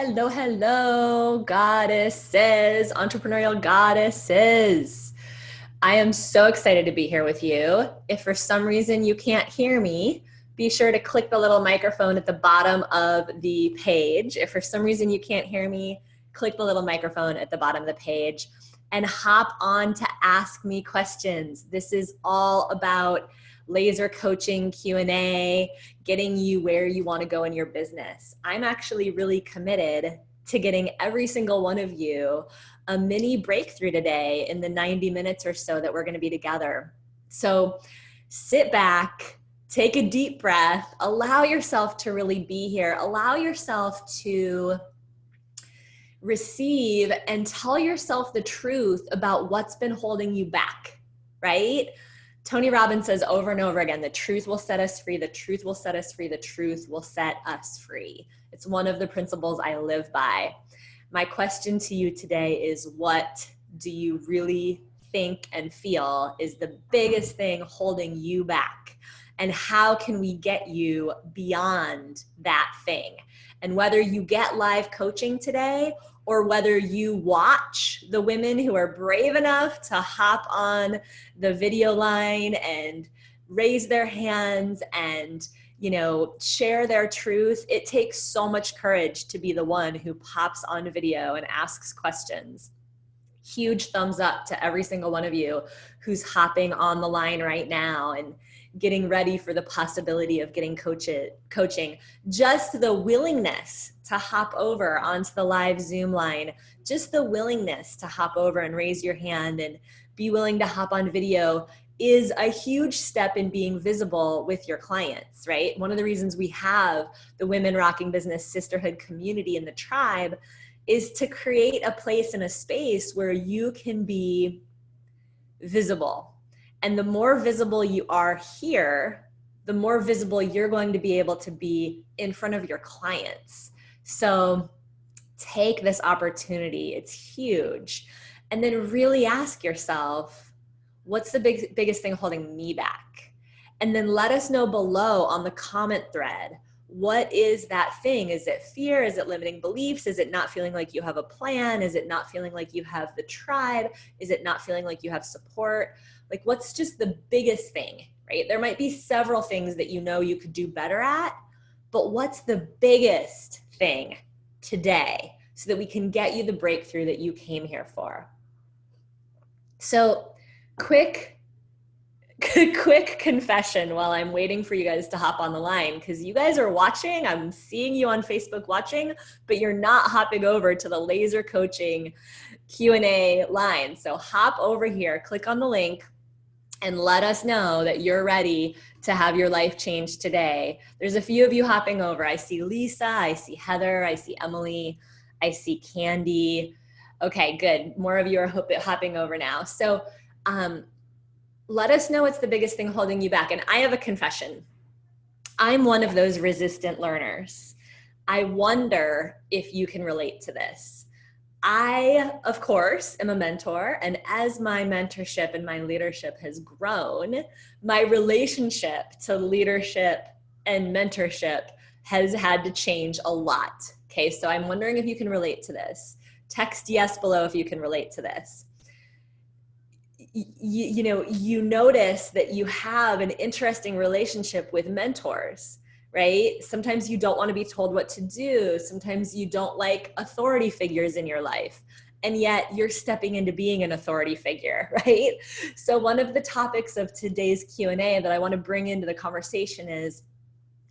Hello, hello, goddesses, entrepreneurial goddesses. I am so excited to be here with you. If for some reason you can't hear me, be sure to click the little microphone at the bottom of the page. If for some reason you can't hear me, click the little microphone at the bottom of the page and hop on to ask me questions. This is all about laser coaching, Q&A, getting you where you want to go in your business. I'm actually really committed to getting every single one of you a mini breakthrough today in the 90 minutes or so that we're going to be together. So sit back, take a deep breath, allow yourself to really be here, allow yourself to receive and tell yourself the truth about what's been holding you back, right? Tony Robbins says over and over again, the truth will set us free, the truth will set us free, the truth will set us free. It's one of the principles I live by. My question to you today is, what do you really think and feel is the biggest thing holding you back? And how can we get you beyond that thing? And whether you get live coaching today or whether you watch the women who are brave enough to hop on the video line and raise their hands and, share their truth. It takes so much courage to be the one who pops on video and asks questions. Huge thumbs up to every single one of you who's hopping on the line right now and getting ready for the possibility of getting coaching. Just the willingness to hop over onto the live Zoom line, just the willingness to hop over and raise your hand and be willing to hop on video is a huge step in being visible with your clients, right? One of the reasons we have the Women Rocking Business Sisterhood community in the tribe is to create a place and a space where you can be visible. And the more visible you are here, the more visible you're going to be able to be in front of your clients. So take this opportunity. It's huge. And then really ask yourself, what's the biggest thing holding me back? And then let us know below on the comment thread. What is that thing? Is it fear? Is it limiting beliefs? Is it not feeling like you have a plan? Is it not feeling like you have the tribe? Is it not feeling like you have support? Like, what's just the biggest thing, right? There might be several things that you could do better at, but what's the biggest thing today so that we can get you the breakthrough that you came here for? So quick confession while I'm waiting for you guys to hop on the line, because you guys are watching. I'm seeing you on Facebook watching, but you're not hopping over to the laser coaching Q&A line. So hop over here, click on the link, and let us know that you're ready to have your life change today. There's a few of you hopping over. I see Lisa, I see Heather, I see Emily, I see Candy. Okay, good. More of you are hopping over now. So let us know what's the biggest thing holding you back. And I have a confession. I'm one of those resistant learners. I wonder if you can relate to this. I, of course, am a mentor, and as my mentorship and my leadership has grown, my relationship to leadership and mentorship has had to change a lot. Okay, so I'm wondering if you can relate to this. Text yes below if you can relate to this. You notice that you have an interesting relationship with mentors, right? Sometimes you don't want to be told what to do. Sometimes you don't like authority figures in your life, and yet you're stepping into being an authority figure, right? So one of the topics of today's Q&A that I want to bring into the conversation is,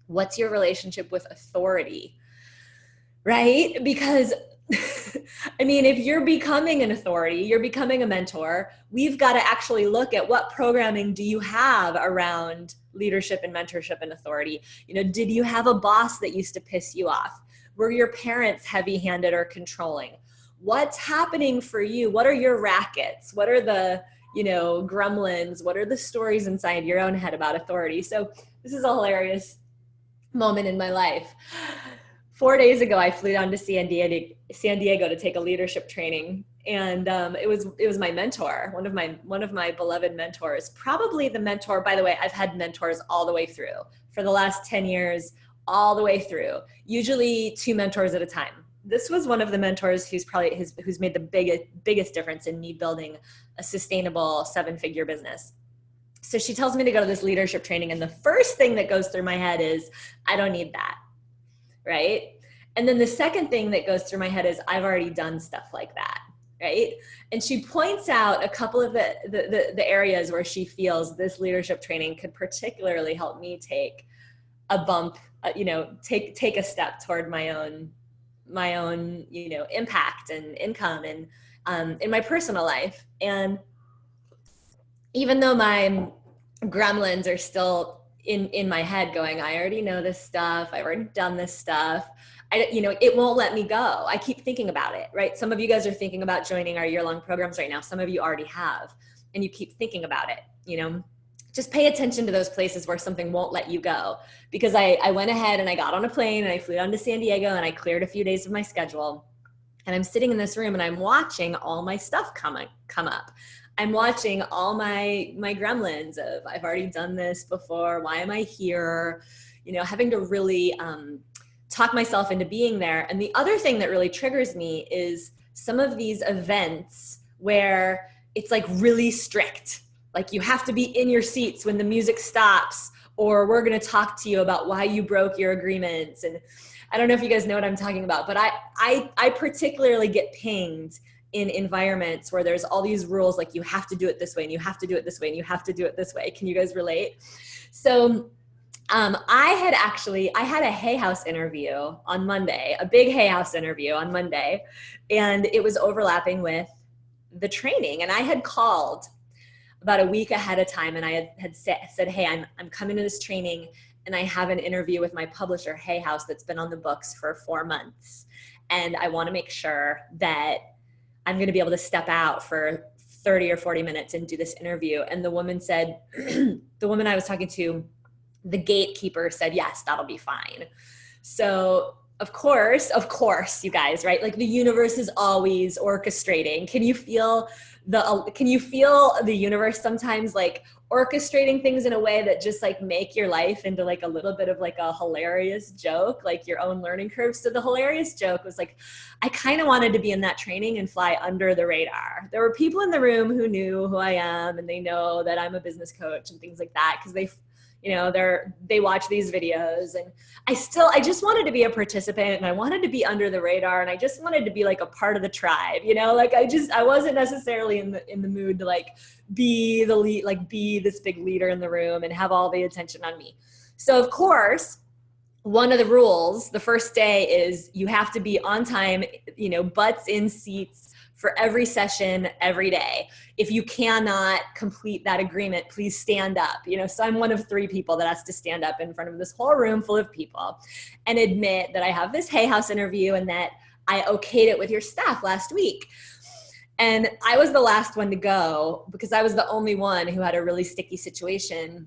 what's your relationship with authority, right? Because if you're becoming an authority, you're becoming a mentor, we've got to actually look at what programming do you have around leadership and mentorship and authority. Did you have a boss that used to piss you off? Were your parents heavy-handed or controlling? What's happening for you? What are your rackets? What are the, gremlins? What are the stories inside your own head about authority? So this is a hilarious moment in my life. 4 days ago, I flew down to San Diego to take a leadership training, and it was my mentor, one of my beloved mentors, probably the mentor. By the way, I've had mentors all the way through for the last 10 years, all the way through. Usually 2 mentors at a time. this was one of the mentors who's made the biggest difference in me building a sustainable 7-figure business. So she tells me to go to this leadership training. And the first thing that goes through my head is, I don't need that. Right. And then the second thing that goes through my head is, I've already done stuff like that. Right. And she points out a couple of the areas where she feels this leadership training could particularly help me take a bump, take a step toward my own, impact and income and in my personal life. And even though my gremlins are still in my head going, I already know this stuff, I've already done this stuff, it won't let me go. I keep thinking about it, right? Some of you guys are thinking about joining our year-long programs right now. Some of you already have, and you keep thinking about it, just pay attention to those places where something won't let you go. Because I went ahead and I got on a plane and I flew down to San Diego and I cleared a few days of my schedule. And I'm sitting in this room and I'm watching all my stuff come up. I'm watching all my gremlins of, I've already done this before. Why am I here? Having to really talk myself into being there. And the other thing that really triggers me is some of these events where it's like really strict. Like you have to be in your seats when the music stops, or we're going to talk to you about why you broke your agreements. And I don't know if you guys know what I'm talking about, but I particularly get pinged in environments where there's all these rules, like you have to do it this way and you have to do it this way and you have to do it this way. Can you guys relate? So I had a Hay House interview on Monday, a big Hay House interview on Monday, and it was overlapping with the training. And I had called about a week ahead of time and I had said, hey, I'm coming to this training and I have an interview with my publisher, Hay House, that's been on the books for 4 months. And I want to make sure that I'm going to be able to step out for 30 or 40 minutes and do this interview. And the woman said, the woman I was talking to, the gatekeeper said, yes, that'll be fine. So of course, you guys, right? Like the universe is always orchestrating. Can you feel the universe sometimes like orchestrating things in a way that just like make your life into like a little bit of like a hilarious joke, like your own learning curve? So the hilarious joke was like, I kind of wanted to be in that training and fly under the radar. There were people in the room who knew who I am and they know that I'm a business coach and things like that, because they watch these videos, and I just wanted to be a participant and I wanted to be under the radar and I just wanted to be like a part of the tribe, like I wasn't necessarily in the mood to like be the lead, like be this big leader in the room and have all the attention on me. So of course, one of the rules, the first day is you have to be on time, butts in seats for every session every day. If you cannot complete that agreement, please stand up. So I'm one of 3 people that has to stand up in front of this whole room full of people and admit that I have this Hay House interview and that I okayed it with your staff last week. And I was the last one to go because I was the only one who had a really sticky situation.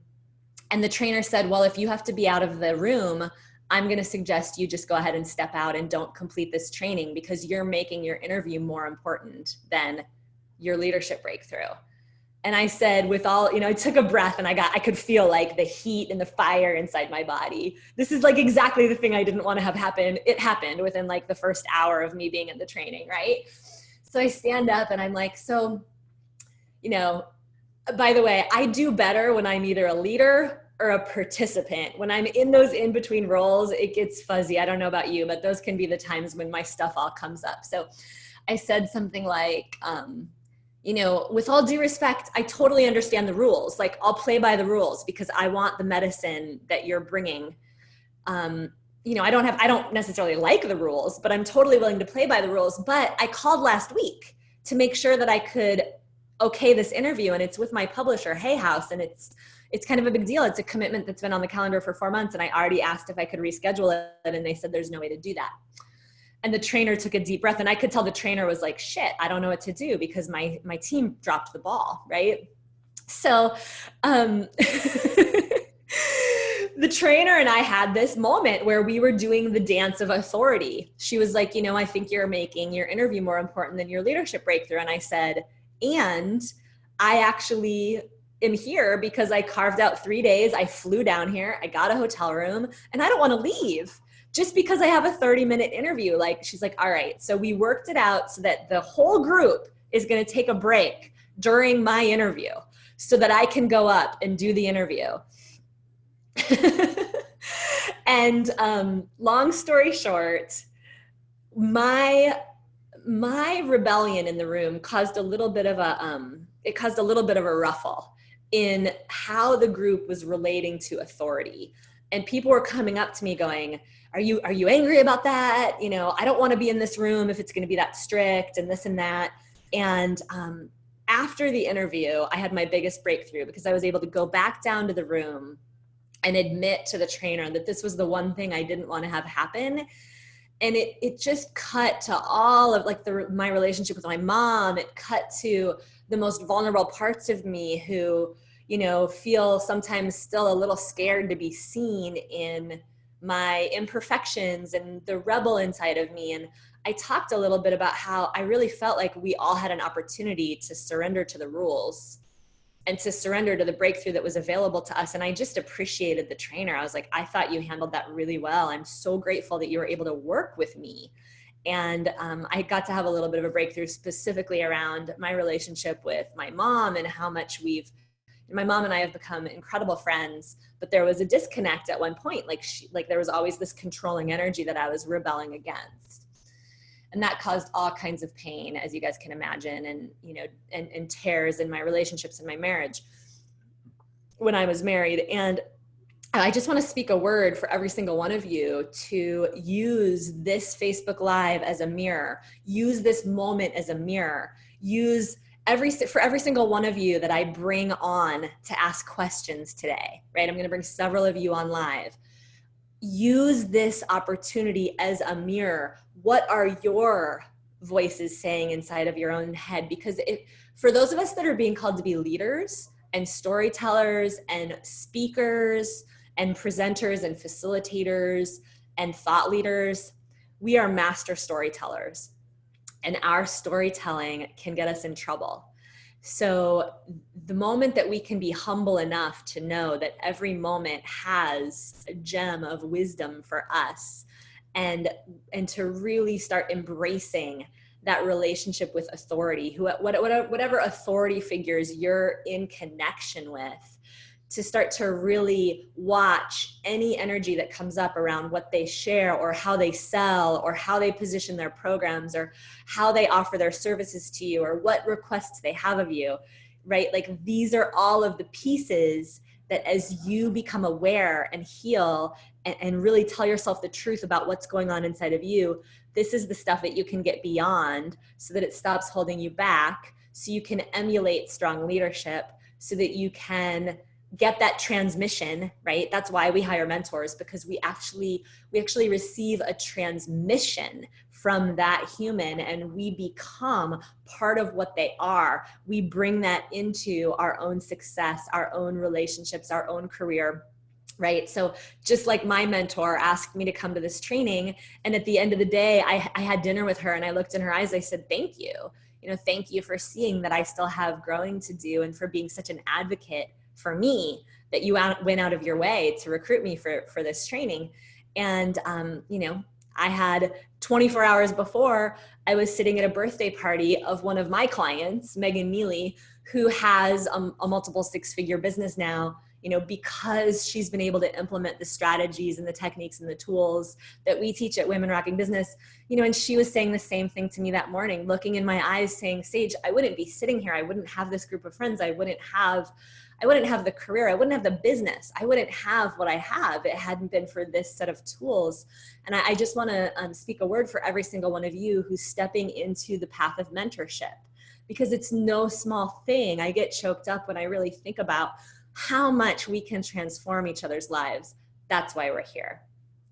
And the trainer said, well, if you have to be out of the room, I'm going to suggest you just go ahead and step out and don't complete this training because you're making your interview more important than your leadership breakthrough. And I said, with all, I took a breath and I could feel like the heat and the fire inside my body. This is like exactly the thing I didn't want to have happen. It happened within like the first hour of me being in the training, right? So I stand up and I'm like, so, by the way, I do better when I'm either a leader or a participant. When I'm in those in-between roles, it gets fuzzy. I don't know about you, but those can be the times when my stuff all comes up. So I said something like, with all due respect, I totally understand the rules. Like I'll play by the rules because I want the medicine that you're bringing. I don't necessarily like the rules, but I'm totally willing to play by the rules. But I called last week to make sure that I could okay this interview, and it's with my publisher, Hay House, and it's kind of a big deal. It's a commitment that's been on the calendar for 4 months. And I already asked if I could reschedule it. And they said, there's no way to do that. And the trainer took a deep breath and I could tell the trainer was like, shit, I don't know what to do because my team dropped the ball. Right. So, the trainer and I had this moment where we were doing the dance of authority. She was like, I think you're making your interview more important than your leadership breakthrough. And I said, and I actually am here because I carved out 3 days. I flew down here. I got a hotel room and I don't want to leave. just because I have a 30-minute interview. Like, she's like, all right, so we worked it out so that the whole group is going to take a break during my interview so that I can go up and do the interview. And long story short, my rebellion in the room caused a little bit of a ruffle in how the group was relating to authority. And people were coming up to me going, are you angry about that? You know, I don't want to be in this room if it's going to be that strict and this and that. And after the interview, I had my biggest breakthrough because I was able to go back down to the room and admit to the trainer that this was the one thing I didn't want to have happen. And it just cut to all of like my relationship with my mom. It cut to the most vulnerable parts of me who, you know, feel sometimes still a little scared to be seen in my imperfections and the rebel inside of me. And I talked a little bit about how I really felt like we all had an opportunity to surrender to the rules and to surrender to the breakthrough that was available to us. And I just appreciated the trainer. I was like, I thought you handled that really well. I'm so grateful that you were able to work with me. And I got to have a little bit of a breakthrough specifically around my relationship with my mom and how much my mom and I have become incredible friends, but there was a disconnect at one point. Like there was always this controlling energy that I was rebelling against. And that caused all kinds of pain, as you guys can imagine, and, you know, and tears in my relationships and my marriage when I was married. And I just want to speak a word for every single one of you to use this Facebook Live as a mirror. Use this moment as a mirror. Use for every single one of you that I bring on to ask questions today, right? I'm going to bring several of you on live. Use this opportunity as a mirror. What are your voices saying inside of your own head? Because for those of us that are being called to be leaders and storytellers and speakers and presenters and facilitators and thought leaders, we are master storytellers, and our storytelling can get us in trouble. So the moment that we can be humble enough to know that every moment has a gem of wisdom for us, and to really start embracing that relationship with authority, whatever authority figures you're in connection with, to start to really watch any energy that comes up around what they share or how they sell or how they position their programs or how they offer their services to you or what requests they have of you, right? Like these are all of the pieces that as you become aware and heal and really tell yourself the truth about what's going on inside of you, this is the stuff that you can get beyond so that it stops holding you back, so you can emulate strong leadership, so that you can get that transmission, right? That's why we hire mentors, because we actually receive a transmission from that human and we become part of what they are. We bring that into our own success, our own relationships, our own career, right? So just like my mentor asked me to come to this training, and at the end of the day, I had dinner with her and I looked in her eyes, I said, thank you. You know, thank you for seeing that I still have growing to do and for being such an advocate for me, that you went out of your way to recruit me for this training. And, you know, I had 24 hours before, I was sitting at a birthday party of one of my clients, Megan Neely, who has a multiple six-figure business now, you know, because she's been able to implement the strategies and the techniques and the tools that we teach at Women Rocking Business, you know, and she was saying the same thing to me that morning, looking in my eyes saying, Sage, I wouldn't be sitting here. I wouldn't have this group of friends. I wouldn't have the career. I wouldn't have the business. I wouldn't have what I have. It hadn't been for this set of tools. And I just want to speak a word for every single one of you who's stepping into the path of mentorship, because it's no small thing. I get choked up when I really think about how much we can transform each other's lives. That's why we're here.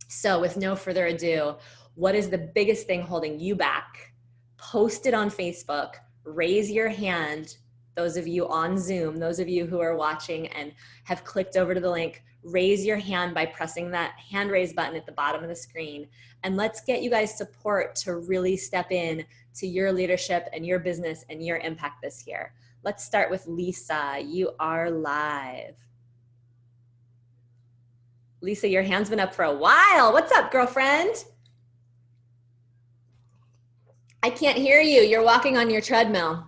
So with no further ado, what is the biggest thing holding you back? Post it on Facebook, raise your hand. Those of you on Zoom, those of you who are watching and have clicked over to the link, raise your hand by pressing that hand raise button at the bottom of the screen. And let's get you guys support to really step in to your leadership and your business and your impact this year. Let's start with Lisa. You are live. Lisa, your hand's been up for a while. What's up, girlfriend? I can't hear you. You're walking on your treadmill,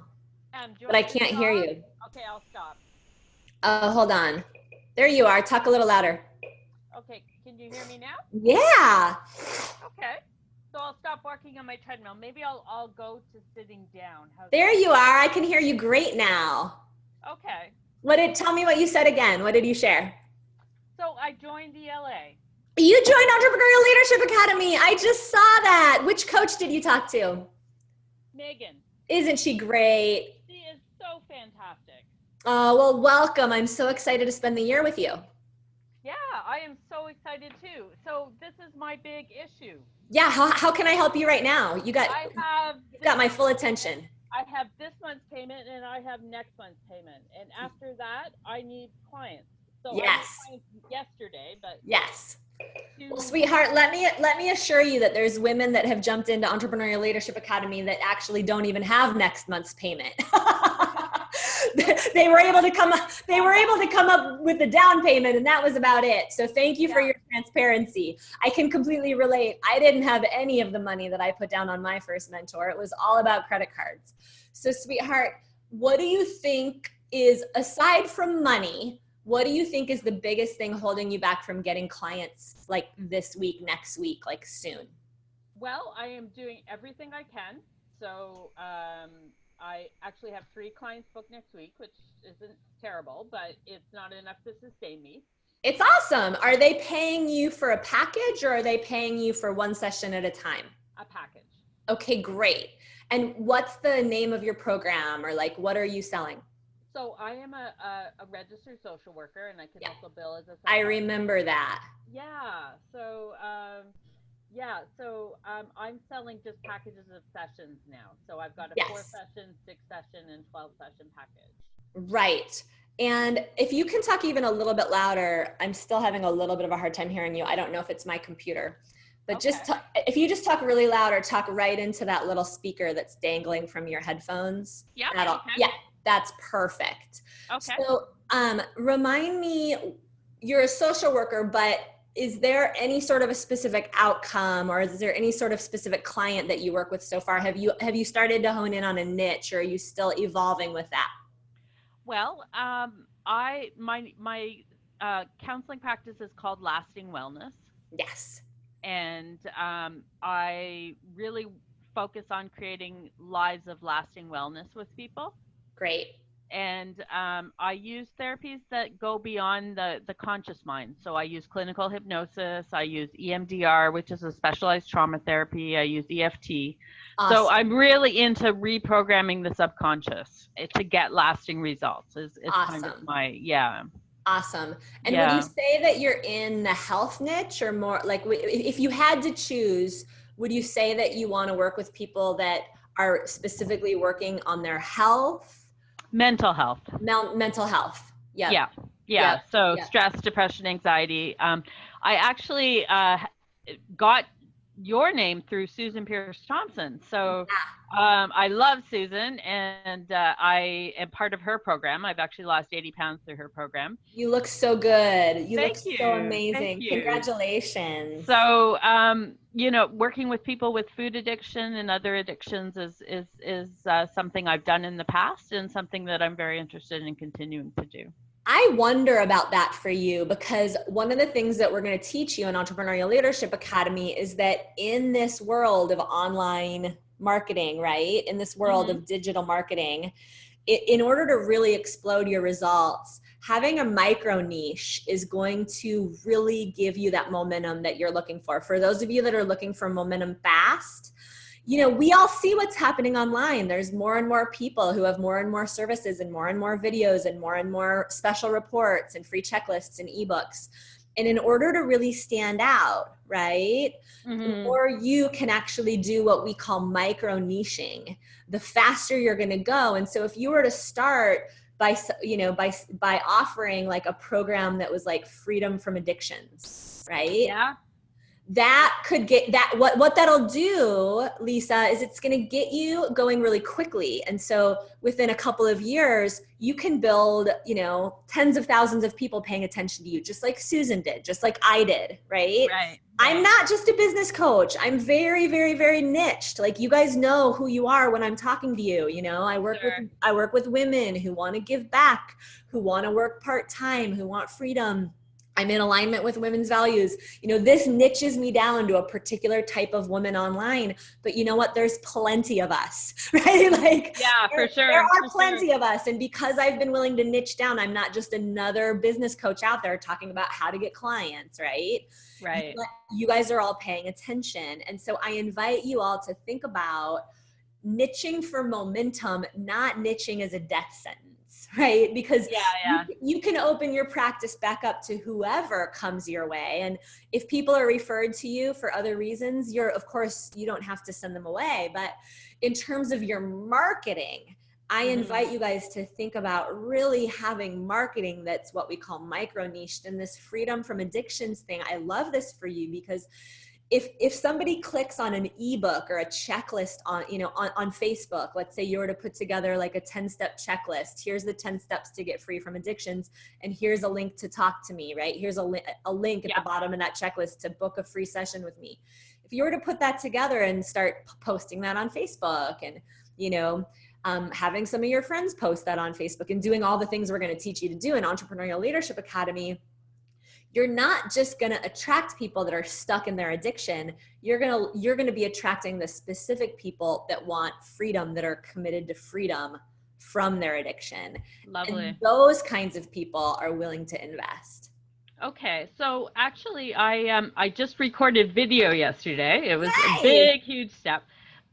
but I can't hear you. Okay, I'll stop. Hold on. There you are. Talk a little louder. Okay, can you hear me now? Yeah. Okay. So I'll stop walking on my treadmill. Maybe I'll go to sitting down. There you are. I can hear you great now. Okay. Tell me what you said again. What did you share? So I joined ELA. You joined Entrepreneurial Leadership Academy. I just saw that. Which coach did you talk to? Megan. Isn't she great? She is so fantastic. Oh, well, welcome. I'm so excited to spend the year with you. Yeah, I am so excited too. So this is my big issue. Yeah, how can I help you right now? You've got my full attention. I have this month's payment and I have next month's payment. And after that, I need clients. So yes. I need clients yesterday, but yes. Well, sweetheart, let me assure you that there's women that have jumped into Entrepreneurial Leadership Academy that actually don't even have next month's payment. They were able to come up with the down payment, and that was about it. So thank you for your transparency. I can completely relate. I didn't have any of the money that I put down on my first mentor. It was all about credit cards. So sweetheart, what do you think is, aside from money, what do you think is the biggest thing holding you back from getting clients like this week, next week, like soon? Well, I am doing everything I can. So I actually have 3 clients booked next week, which isn't terrible, but it's not enough to sustain me. It's awesome. Are they paying you for a package or are they paying you for one session at a time? A package. Okay, great. And what's the name of your program, or like, what are you selling? So I am a registered social worker, and I can also bill as a. I remember that. Yeah. So I'm selling just packages of sessions now. So I've got a 4-session, 6-session, and 12-session package. Right. And if you can talk even a little bit louder, I'm still having a little bit of a hard time hearing you. I don't know if it's my computer, but if you just talk really loud or talk right into that little speaker that's dangling from your headphones. Yeah. Yeah, that's perfect. Okay. So remind me, you're a social worker, but is there any sort of a specific outcome, or is there any sort of specific client that you work with so far? Have you started to hone in on a niche, or are you still evolving with that? Well, my counseling practice is called Lasting Wellness. Yes. And I really focus on creating lives of lasting wellness with people. Great. And I use therapies that go beyond the conscious mind. So I use clinical hypnosis. I use EMDR, which is a specialized trauma therapy. I use EFT. Awesome. So I'm really into reprogramming the subconscious to get lasting results. Is awesome. Kind of my, Awesome. And would you say that you're in the health niche, or more like, if you had to choose, would you say that you want to work with people that are specifically working on their health? Mental health. Mental health. Yep. Yeah. So stress, depression, anxiety. I actually got your name through Susan Pierce Thompson. So I love Susan, and I am part of her program. I've actually lost 80 pounds through her program. You look so good. You look so amazing. Thank you. Congratulations. So, working with people with food addiction and other addictions is something I've done in the past, and something that I'm very interested in continuing to do. I wonder about that for you, because one of the things that we're going to teach you in Entrepreneurial Leadership Academy is that in this world of online marketing, right? In this world of digital marketing, in order to really explode your results, having a micro niche is going to really give you that momentum that you're looking for. For those of you that are looking for momentum fast, we all see what's happening online. There's more and more people who have more and more services and more videos and more special reports and free checklists and ebooks. And in order to really stand out, right, the more you can actually do what we call micro niching, the faster you're going to go. And so if you were to start by offering like a program that was like freedom from addictions, right? Yeah. that could get that, what that'll do, Lisa, is it's going to get you going really quickly. And so within a couple of years, you can build, you know, tens of thousands of people paying attention to you, just like Susan did, just like I did, right? Right. I'm not just a business coach. I'm very, very, very niched. Like, you guys know who you are when I'm talking to you. You know, I work with women who want to give back, who want to work part-time, who want freedom. I'm in alignment with women's values. You know, this niches me down to a particular type of woman online, but you know what? There's plenty of us, right? Like, yeah, for sure. There are plenty of us. And because I've been willing to niche down, I'm not just another business coach out there talking about how to get clients, right? Right. You guys are all paying attention. And so I invite you all to think about niching for momentum, not niching as a death sentence. Right? Because you can open your practice back up to whoever comes your way. And if people are referred to you for other reasons, of course, you don't have to send them away. But in terms of your marketing, I invite you guys to think about really having marketing that's what we call micro niched, and this freedom from addictions thing. I love this for you because if somebody clicks on an ebook or a checklist on, you know, on Facebook, let's say you were to put together like a 10-step checklist, here's the 10 steps to get free from addictions, and here's a link to talk to me, right? Here's a link at the bottom of that checklist to book a free session with me. If you were to put that together and start posting that on Facebook, and, you know, having some of your friends post that on Facebook, and doing all the things we're going to teach you to do in Entrepreneurial Leadership Academy, you're not just going to attract people that are stuck in their addiction. You're going to be attracting the specific people that want freedom, that are committed to freedom from their addiction. Lovely. And those kinds of people are willing to invest. Okay, so actually I just recorded video yesterday. It was a big, huge step.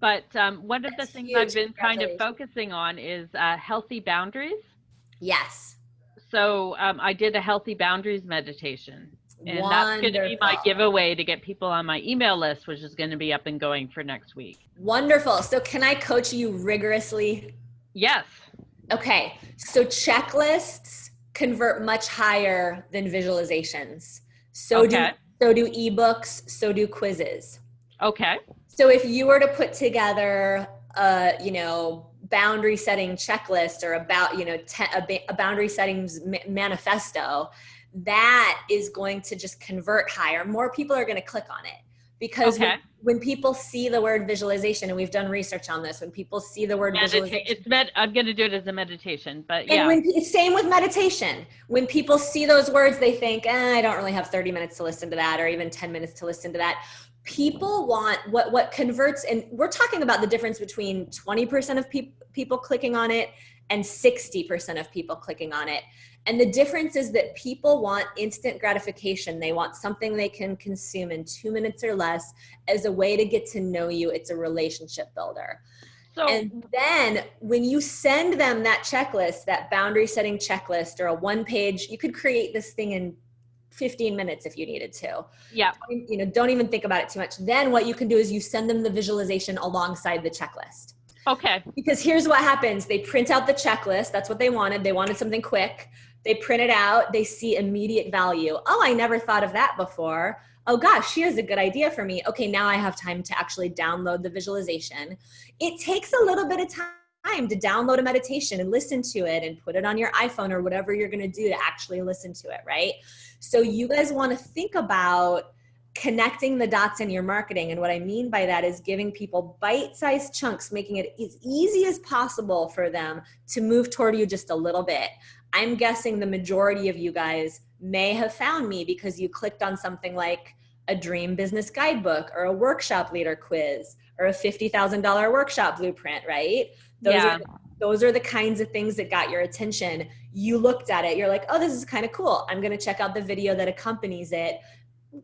But one of the things I've been kind of focusing on is healthy boundaries. Yes. So I did a healthy boundaries meditation, and that's going to be my giveaway to get people on my email list, which is going to be up and going for next week. Wonderful. So can I coach you rigorously? Yes. Okay. So checklists convert much higher than visualizations. So do ebooks, so do quizzes. Okay. So if you were to put together you know, boundary setting checklist, or about, you know, a boundary settings manifesto, that is going to just convert higher. More people are going to click on it, because when people see the word visualization, and we've done research on this, when people see the word visualization, I'm going to do it as a meditation, but same with meditation. When people see those words, they think, I don't really have 30 minutes to listen to that, or even 10 minutes to listen to that. People want what converts, and we're talking about the difference between 20% of people clicking on it and 60% of people clicking on it. And the difference is that people want instant gratification. They want something they can consume in 2 minutes or less as a way to get to know you. It's a relationship builder. And then when you send them that checklist, that boundary setting checklist, or a 1-page, you could create this thing in 15 minutes if you needed to. Yeah. You know, don't even think about it too much. Then what you can do is you send them the visualization alongside the checklist. Okay. Because here's what happens. They print out the checklist. That's what they wanted. They wanted something quick. They print it out. They see immediate value. Oh, I never thought of that before. Oh gosh, she has a good idea for me. Okay, now I have time to actually download the visualization. It takes a little bit of time to download a meditation and listen to it and put it on your iPhone or whatever you're going to do to actually listen to it, right? So you guys want to think about connecting the dots in your marketing. And what I mean by that is giving people bite-sized chunks, making it as easy as possible for them to move toward you just a little bit. I'm guessing the majority of you guys may have found me because you clicked on something like a dream business guidebook, or a workshop leader quiz, or a $50,000 workshop blueprint, right? Those are the kinds of things that got your attention. You looked at it, you're like, oh, this is kind of cool. I'm going to check out the video that accompanies it.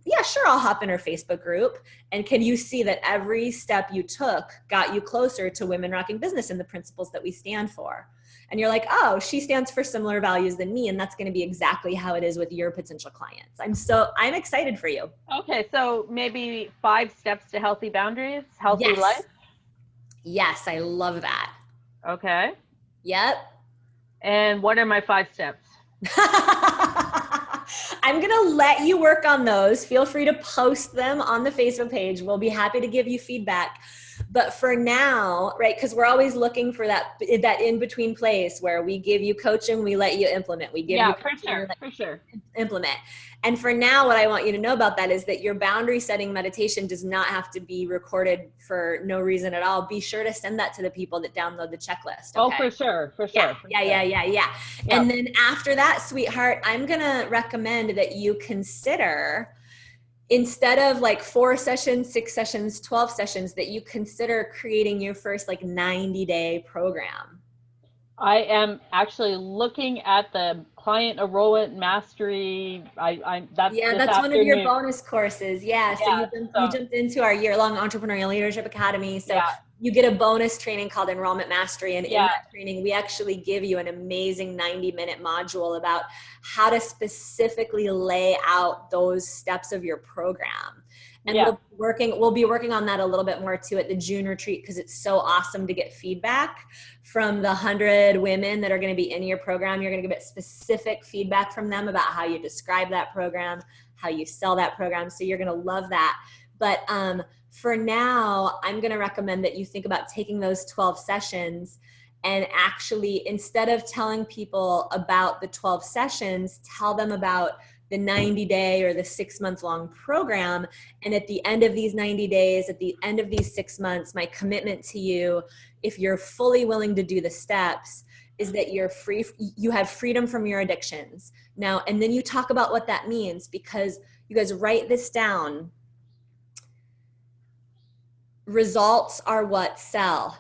Yeah, sure, I'll hop in her Facebook group. And can you see that every step you took got you closer to Women Rocking Business and the principles that we stand for? And you're like, oh, she stands for similar values than me. And that's going to be exactly how it is with your potential clients. I'm excited for you. Okay. So maybe 5 steps to healthy boundaries, healthy life. Yes. I love that. Okay. Yep. And what are my 5 steps? I I'm going to let you work on those. Feel free to post them on the Facebook page. We'll be happy to give you feedback. But for now, right, because we're always looking for that in-between place where we give you coaching, we let you implement. We give you coaching, for sure. Implement. And for now, what I want you to know about that is that your boundary setting meditation does not have to be recorded for no reason at all. Be sure to send that to the people that download the checklist. Okay? Oh, for sure. Yeah. And then after that, sweetheart, I'm going to recommend that you consider, instead of like 4 sessions, 6 sessions, 12 sessions, that you consider creating your first like 90-day program. I am actually looking at the client enrollment mastery. That's one of your bonus courses. So you jumped into our year-long entrepreneurial leadership academy. So you get a bonus training called Enrollment Mastery. And in that training, we actually give you an amazing 90-minute module about how to specifically lay out those steps of your program. And we'll be working on that a little bit more too at the June retreat, because it's so awesome to get feedback from the 100 women that are going to be in your program. You're going to get specific feedback from them about how you describe that program, how you sell that program. So you're going to love that. But for now, I'm going to recommend that you think about taking those 12 sessions and actually, instead of telling people about the 12 sessions, tell them about the 90-day or the 6-month-long program. And at the end of these 90 days, at the end of these 6 months, my commitment to you, if you're fully willing to do the steps, is that you have freedom from your addictions. Now, and then you talk about what that means, because you guys write this down. Results are what sell.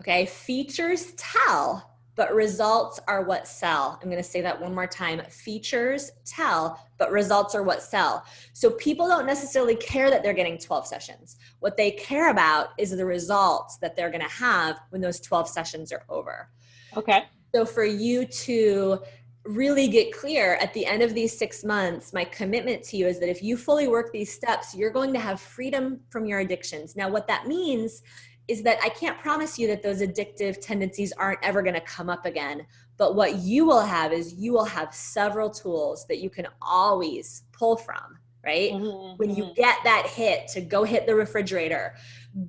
Okay, features tell, but results are what sell. I'm going to say that one more time. Features tell, but results are what sell. So people don't necessarily care that they're getting 12 sessions. What they care about is the results that they're going to have when those 12 sessions are over. Okay. So for you to really get clear at the end of these 6 months, my commitment to you is that if you fully work these steps, you're going to have freedom from your addictions. Now, what that means is that I can't promise you that those addictive tendencies aren't ever going to come up again. But what you will have is you will have several tools that you can always pull from, right? Mm-hmm, when you get that hit to go hit the refrigerator,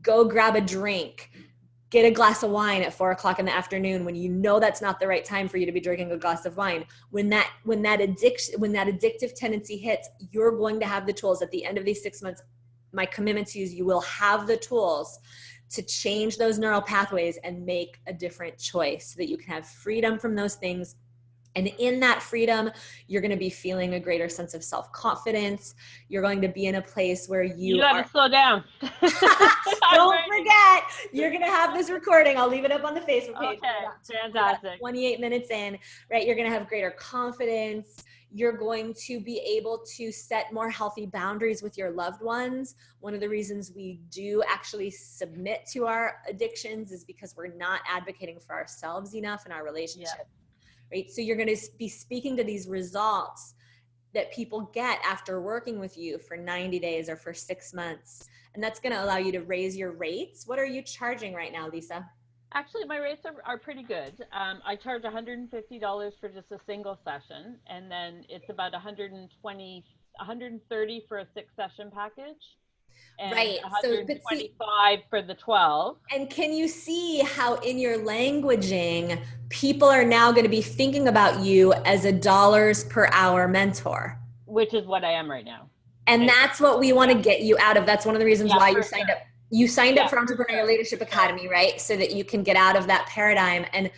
go grab a drink, get a glass of wine at 4:00 in the afternoon when you know that's not the right time for you to be drinking a glass of wine. When that addictive tendency hits, you're going to have the tools at the end of these 6 months. My commitment to you is you will have the tools to change those neural pathways and make a different choice so that you can have freedom from those things. And in that freedom, you're going to be feeling a greater sense of self-confidence. You're going to be in a place where you got to slow down. Don't forget, you're going to have this recording. I'll leave it up on the Facebook page. Okay, fantastic. 28 minutes in, right? You're going to have greater confidence. You're going to be able to set more healthy boundaries with your loved ones. One of the reasons we do actually submit to our addictions is because we're not advocating for ourselves enough in our relationship. Right? So you're going to be speaking to these results that people get after working with you for 90 days or for 6 months. And that's going to allow you to raise your rates. What are you charging right now, Lisa? Actually, my rates are pretty good. I charge $150 for just a single session, and then it's about $130 for a 6-session package. And right. $125 for the 12. And can you see how in your languaging, people are now going to be thinking about you as a dollars per hour mentor? Which is what I am right now. And that's what we want to get you out of. That's one of the reasons why you signed up. You signed up for Entrepreneurial Leadership Academy, right? So that you can get out of that paradigm. And,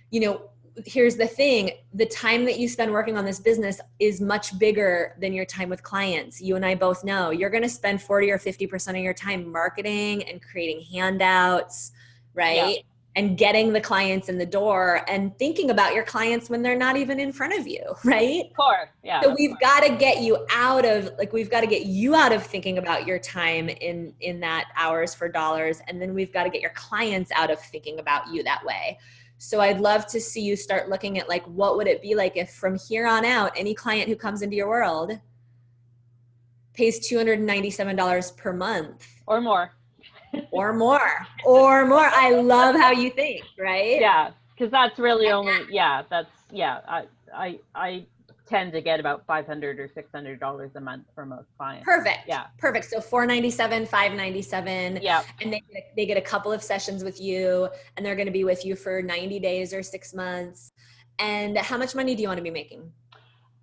you know, here's the thing, the time that you spend working on this business is much bigger than your time with clients. You and I both know you're going to spend 40 or 50% of your time marketing and creating handouts, right? Yeah. And getting the clients in the door and thinking about your clients when they're not even in front of you, right? Of course, yeah. So we've got to get you out of, we've got to get you out of thinking about your time in that hours for dollars. And then we've got to get your clients out of thinking about you that way. So I'd love to see you start looking at what would it be like if from here on out, any client who comes into your world pays $297 per month. Or more. Or more. I love how you think, right? Yeah, because that's really I tend to get about $500 or $600 a month for most clients. Perfect. Yeah. Perfect. So $497, $597. Yeah. And they get a couple of sessions with you, and they're going to be with you for 90 days or 6 months. And how much money do you want to be making?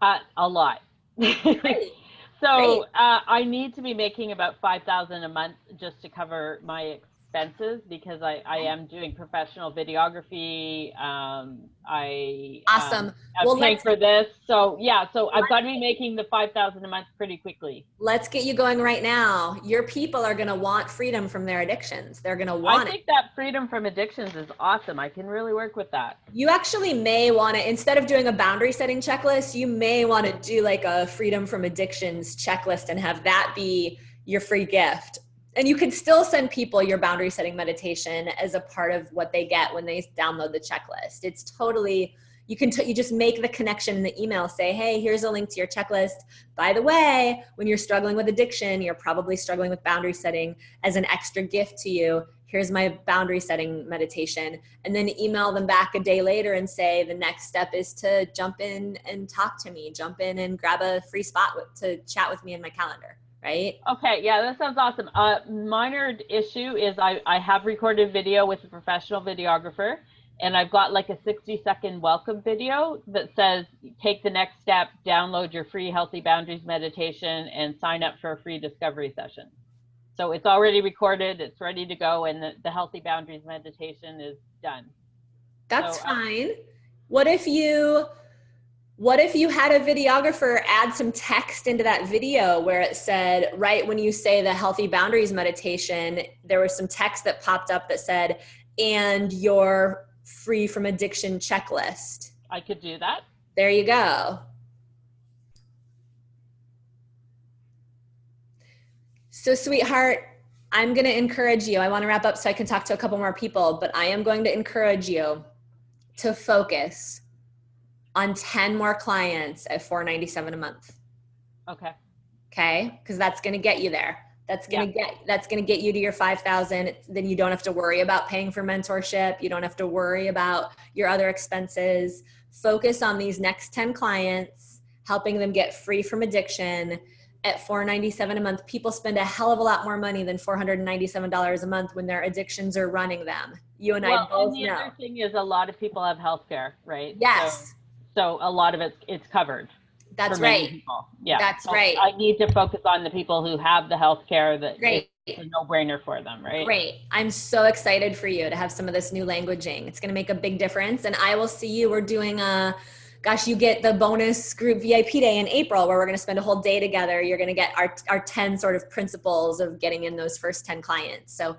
A lot. Great. So I need to be making about $5,000 a month just to cover my expenses, because I am doing professional videography. Awesome. I'm Well, paying for this. So yeah, so I've got to be making the $5,000 a month pretty quickly. Let's get you going right now. Your people are going to want freedom from their addictions. They're going to want it. I think that freedom from addictions is awesome. I can really work with that. You actually may want to, instead of doing a boundary setting checklist, you may want to do like a freedom from addictions checklist and have that be your free gift. And you can still send people your boundary setting meditation as a part of what they get when they download the checklist. It's totally, you just make the connection in the email, say, hey, here's a link to your checklist. By the way, when you're struggling with addiction, you're probably struggling with boundary setting. As an extra gift to you, here's my boundary setting meditation. And then email them back a day later and say, the next step is to jump in and talk to me, jump in and grab a free spot to chat with me in my calendar. Right? Okay, yeah, that sounds awesome. Minor issue is I have recorded video with a professional videographer, and I've got like a 60-second welcome video that says, take the next step, download your free Healthy Boundaries meditation, and sign up for a free discovery session. So it's already recorded, it's ready to go, and the Healthy Boundaries meditation is done. That's fine. What if you had a videographer add some text into that video where it said, right when you say the Healthy Boundaries meditation, there was some text that popped up that said, and your free from addiction checklist. I could do that. There you go. So, sweetheart, I'm going to encourage you. I want to wrap up so I can talk to a couple more people, but I am going to encourage you to focus on 10 more clients at $497 a month. Okay. Okay. Cause that's going to get you there. That's going to get you to your 5,000. Then you don't have to worry about paying for mentorship. You don't have to worry about your other expenses. Focus on these next 10 clients, helping them get free from addiction at $497 a month. People spend a hell of a lot more money than $497 a month when their addictions are running them. You and I both know. The other thing is a lot of people have healthcare, right? Yes. So a lot of it's covered. That's right. Yeah. That's right. I need to focus on the people who have the healthcare that Great. It's a no-brainer for them, right? Great. I'm so excited for you to have some of this new languaging. It's going to make a big difference. And I will see you. We're doing you get the bonus group VIP day in April where we're going to spend a whole day together. You're going to get our 10 sort of principles of getting in those first 10 clients. So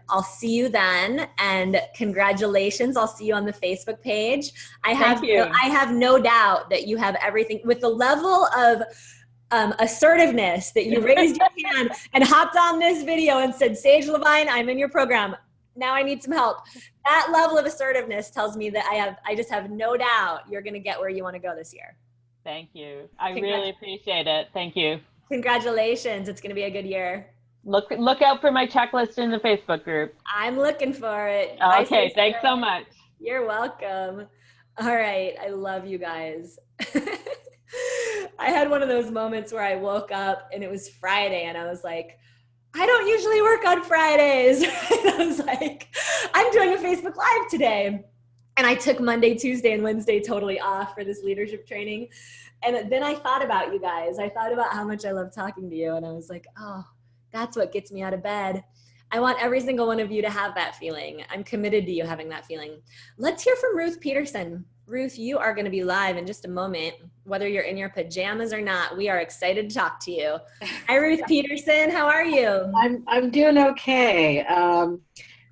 I'll see you then, and congratulations. I'll see you on the Facebook page. I have no doubt that you have everything with the level of assertiveness that you raised your hand and hopped on this video and said, Sage Levine, I'm in your program. Now I need some help. That level of assertiveness tells me that I just have no doubt you're going to get where you want to go this year. Thank you. I really appreciate it. Thank you. Congratulations. It's going to be a good year. Look out for my checklist in the Facebook group. I'm looking for it. Okay. Thanks so much. You're welcome. All right. I love you guys. I had one of those moments where I woke up and it was Friday and I was like, I don't usually work on Fridays. And I was like, I'm doing a Facebook Live today. And I took Monday, Tuesday, and Wednesday totally off for this leadership training. And then I thought about you guys. I thought about how much I love talking to you. And I was like, oh, that's what gets me out of bed. I want every single one of you to have that feeling. I'm committed to you having that feeling. Let's hear from Ruth Peterson. Ruth, you are going to be live in just a moment, whether you're in your pajamas or not. We are excited to talk to you. Hi, Ruth Peterson. How are you? I'm doing okay.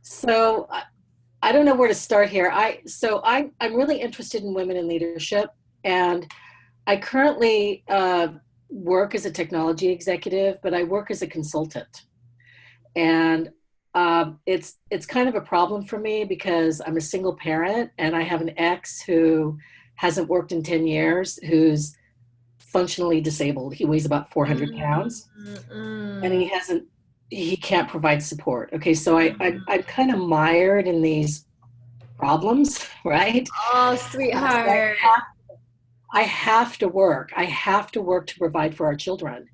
So I don't know where to start here. I'm really interested in women in leadership, and I currently work as a technology executive, but I work as a consultant. And it's kind of a problem for me because I'm a single parent and I have an ex who hasn't worked in 10 years, who's functionally disabled. He weighs about 400 pounds and he can't provide support. Okay. So I'm kind of mired in these problems, right? Oh, sweetheart. I have to work. I have to work to provide for our children.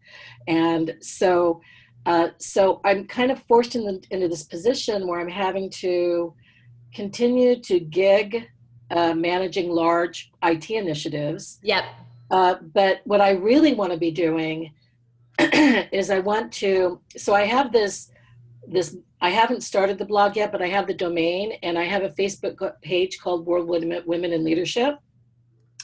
And so I'm kind of forced into this position where I'm having to continue to gig managing large IT initiatives. Yep. But what I really want to be doing is I want to, so I have this, I haven't started the blog yet, but I have the domain, and I have a Facebook page called World Women in Leadership.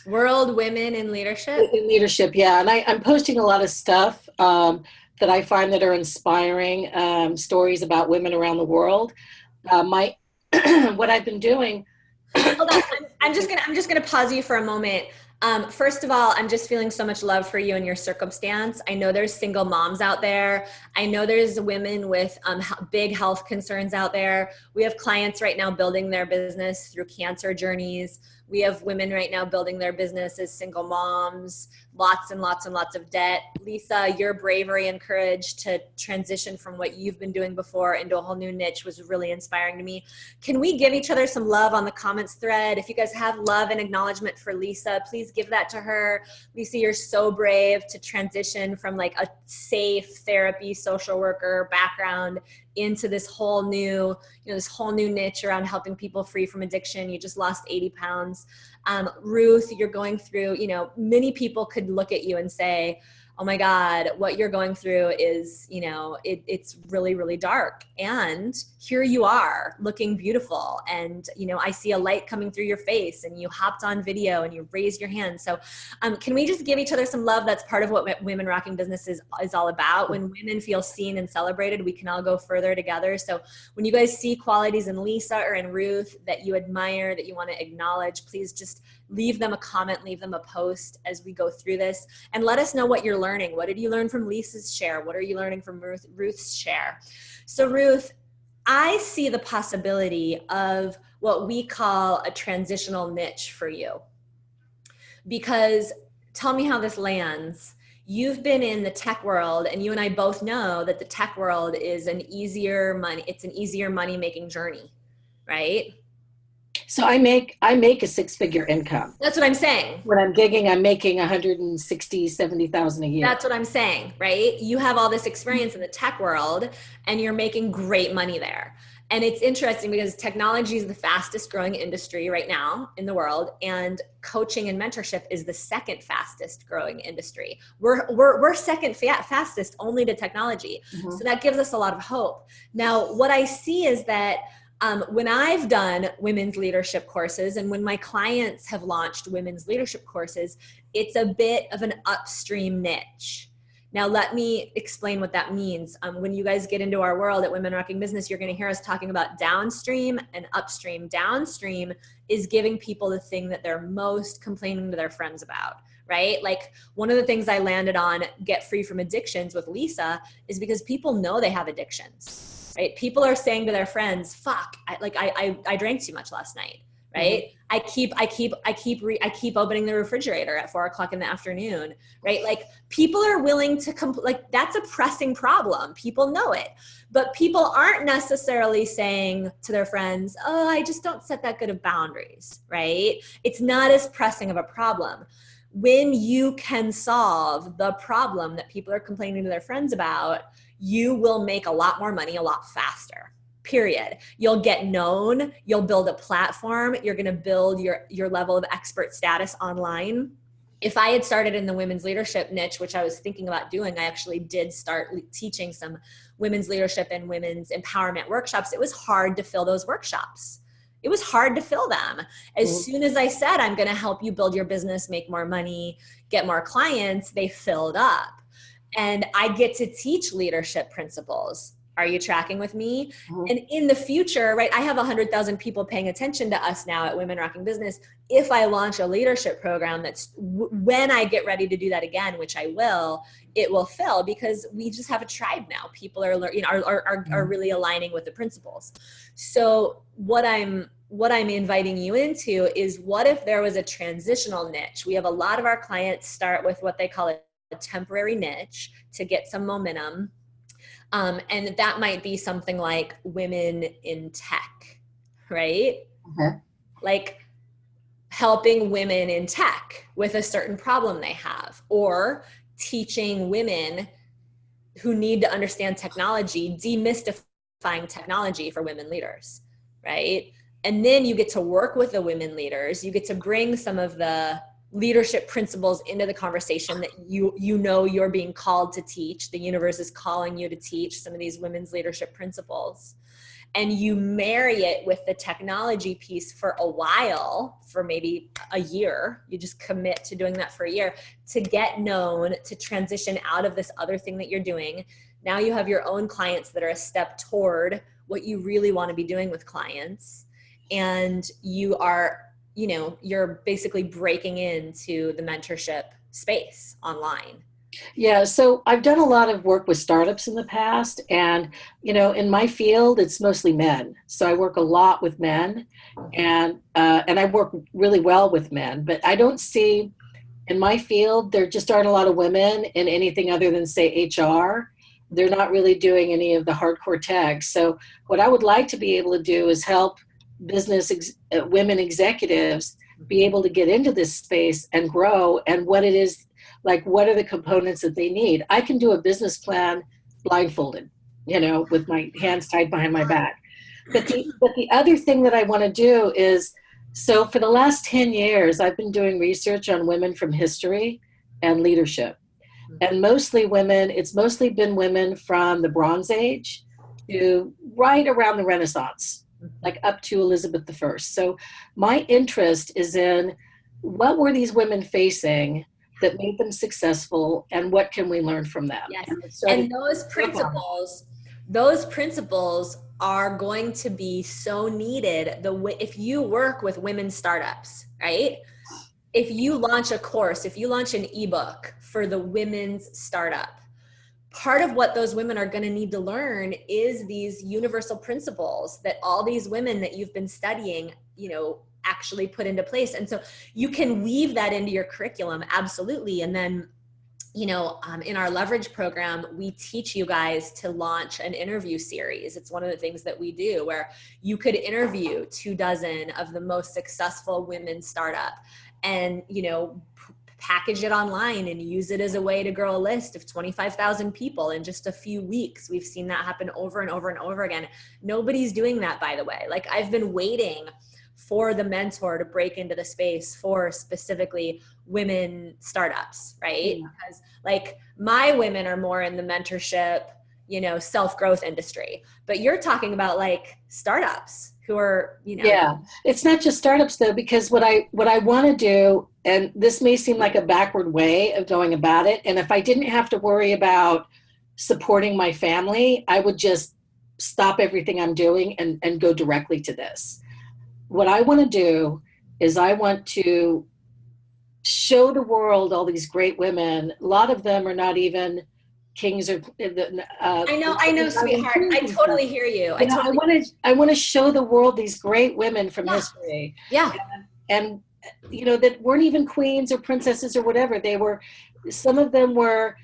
World Women in Leadership? In leadership, yeah. And I'm posting a lot of stuff that I find that are inspiring, stories about women around the world. What I've been doing. Hold on. I'm just gonna pause you for a moment. First of all, I'm just feeling so much love for you and your circumstance. I know there's single moms out there. I know there's women with big health concerns out there. We have clients right now building their business through cancer journeys. We have women right now building their business as single moms, lots and lots and lots of debt. Lisa, your bravery and courage to transition from what you've been doing before into a whole new niche was really inspiring to me. Can we give each other some love on the comments thread? If you guys have love and acknowledgement for Lisa, please give that to her. Lisa, you're so brave to transition from like a safe therapy, social worker background into this whole new, this whole new niche around helping people free from addiction. You just lost 80 pounds. Ruth, you're going through, many people could look at you and say, oh my God, what you're going through is, it's really, really dark. And here you are looking beautiful. And, I see a light coming through your face, and you hopped on video and you raised your hand. So can we just give each other some love? That's part of what Women Rocking Business is all about. When women feel seen and celebrated, we can all go further together. So when you guys see qualities in Lisa or in Ruth that you admire, that you want to acknowledge, please just leave them a comment, leave them a post as we go through this, and let us know what you're learning. What did you learn from Lisa's share? What are you learning from Ruth's share? So Ruth, I see the possibility of what we call a transitional niche for you. Because tell me how this lands. You've been in the tech world, and you and I both know that the tech world is an easier money making journey, right? So I make a six-figure income. That's what I'm saying. When I'm gigging, I'm making 160, 70,000 a year. That's what I'm saying, right? You have all this experience in the tech world, and you're making great money there. And it's interesting because technology is the fastest growing industry right now in the world, and coaching and mentorship is the second fastest growing industry. We're second fastest only to technology. Mm-hmm. So that gives us a lot of hope. Now, what I see is that when I've done women's leadership courses, and when my clients have launched women's leadership courses, it's a bit of an upstream niche. Now, let me explain what that means. When you guys get into our world at Women Rocking Business, you're going to hear us talking about downstream and upstream. Downstream is giving people the thing that they're most complaining to their friends about, right? Like one of the things I landed on Get Free from Addictions with Lisa is because people know they have addictions. Right? People are saying to their friends, fuck, I drank too much last night, right? Mm-hmm. I keep opening the refrigerator at 4:00 in the afternoon, right? Like people are willing to that's a pressing problem. People know it, but people aren't necessarily saying to their friends, oh, I just don't set that good of boundaries, right? It's not as pressing of a problem. When you can solve the problem that people are complaining to their friends about, you will make a lot more money a lot faster, period. You'll get known, you'll build a platform, you're going to build your level of expert status online. If I had started in the women's leadership niche, which I was thinking about doing, I actually did start teaching some women's leadership and women's empowerment workshops. It was hard to fill those workshops. It was hard to fill them. As soon as I said, I'm going to help you build your business, make more money, get more clients, they filled up. And I get to teach leadership principles. Are you tracking with me? Mm-hmm. And in the future, right, I have 100,000 people paying attention to us now at Women Rocking Business. If I launch a leadership program, that's when I get ready to do that again, which I will, it will fill because we just have a tribe now. People are really aligning with the principles. So what I'm inviting you into is, what if there was a transitional niche? We have a lot of our clients start with what they call a temporary niche to get some momentum. And that might be something like women in tech, right? Mm-hmm. Like helping women in tech with a certain problem they have, or teaching women who need to understand technology, demystifying technology for women leaders, right? And then you get to work with the women leaders. You get to bring some of the leadership principles into the conversation that you know you're being called to teach. The universe is calling you to teach some of these women's leadership principles. And you marry it with the technology piece for a while, for maybe a year. You just commit to doing that for a year to get known, to transition out of this other thing that you're doing. Now you have your own clients that are a step toward what you really want to be doing with clients. And you are, you know, you're basically breaking into the mentorship space online. Yeah, so I've done a lot of work with startups in the past, and you know, in my field, it's mostly men. So I work a lot with men, and I work really well with men. But I don't see in my field there just aren't a lot of women in anything other than say HR. They're not really doing any of the hardcore tech. So what I would like to be able to do is help women executives be able to get into this space and grow, and what it is. Like, what are the components that they need? I can do a business plan blindfolded, you know, with my hands tied behind my back. But the other thing that I want to do is, so for the last 10 years, I've been doing research on women from history and leadership. And mostly women, it's mostly been women from the Bronze Age to right around the Renaissance, like up to Elizabeth I. So my interest is in what were these women facing that made them successful, and what can we learn from them? Yes. And those principles are going to be so needed. If you work with women startups, right? If you launch a course, if you launch an ebook for the women's startup, part of what those women are going to need to learn is these universal principles that all these women that you've been studying, you know, actually put into place. And so you can weave that into your curriculum, absolutely. And then, you know, in our leverage program, we teach you guys to launch an interview series. It's one of the things that we do, where you could interview 24 of the most successful women startup and, you know, package it online and use it as a way to grow a list of 25,000 people in just a few weeks. We've seen that happen over and over and over again. Nobody's doing that, by the way. Like, I've been waiting for the mentor to break into the space for specifically women startups, right? Yeah. Because like my women are more in the mentorship, you know, self-growth industry, but you're talking about like startups who are, you know. Yeah, it's not just startups though, because what I want to do, and this may seem like a backward way of going about it, and if I didn't have to worry about supporting my family, I would just stop everything I'm doing and go directly to this. What I want to do is I want to show the world all these great women. A lot of them are not even kings or I know, sweetheart. I totally hear you. I want to show the world these great women from history. Yeah. And you know, that weren't even queens or princesses or whatever. Some of them were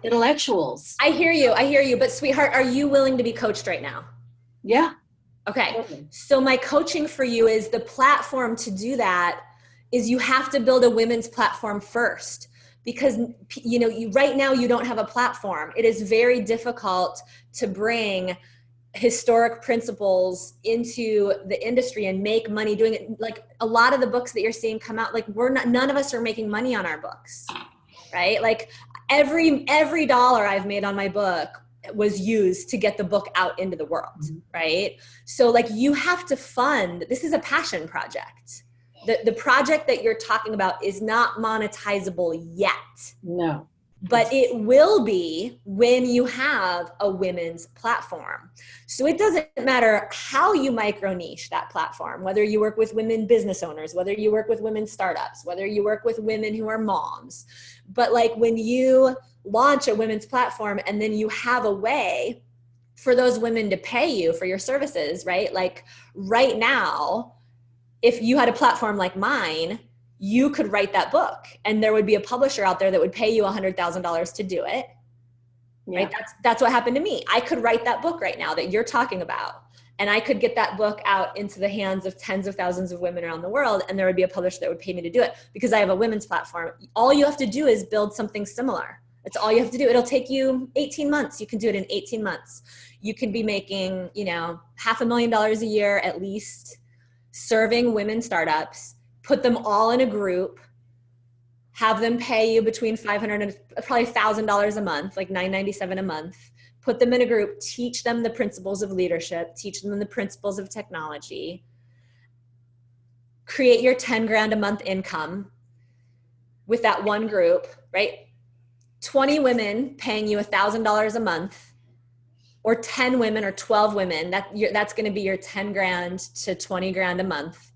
intellectuals. I hear you. But sweetheart, are you willing to be coached right now? Yeah. Okay. Totally. So my coaching for you is the platform to do that is you have to build a women's platform first, because, you know, right now you don't have a platform. It is very difficult to bring historic principles into the industry and make money doing it. Like a lot of the books that you're seeing come out, like none of us are making money on our books, right? Like every dollar I've made on my book was used to get the book out into the world, right? So like you have to fund, this is a passion project. The project that you're talking about is not monetizable yet. No. But it will be when you have a women's platform. So it doesn't matter how you micro niche that platform, whether you work with women business owners, whether you work with women startups, whether you work with women who are moms. But like when you launch a women's platform and then you have a way for those women to pay you for your services, right? Like right now, if you had a platform like mine, you could write that book and there would be a publisher out there that would pay you $100,000 to do it. Yeah. Right? That's what happened to me. I could write that book right now that you're talking about. And I could get that book out into the hands of tens of thousands of women around the world, and there would be a publisher that would pay me to do it because I have a women's platform. All you have to do is build something similar. That's all you have to do. It'll take you 18 months. You can do it in 18 months. You can be making, $500,000 a year at least, serving women startups, put them all in a group, have them pay you between $500 and probably $1,000 a month, like $997 a month. Put them in a group, teach them the principles of leadership, teach them the principles of technology, create your 10 grand a month income with that one group, right? 20 women paying you $1,000 a month, or 10 women or 12 women, that's going to be your 10 grand to 20 grand a month.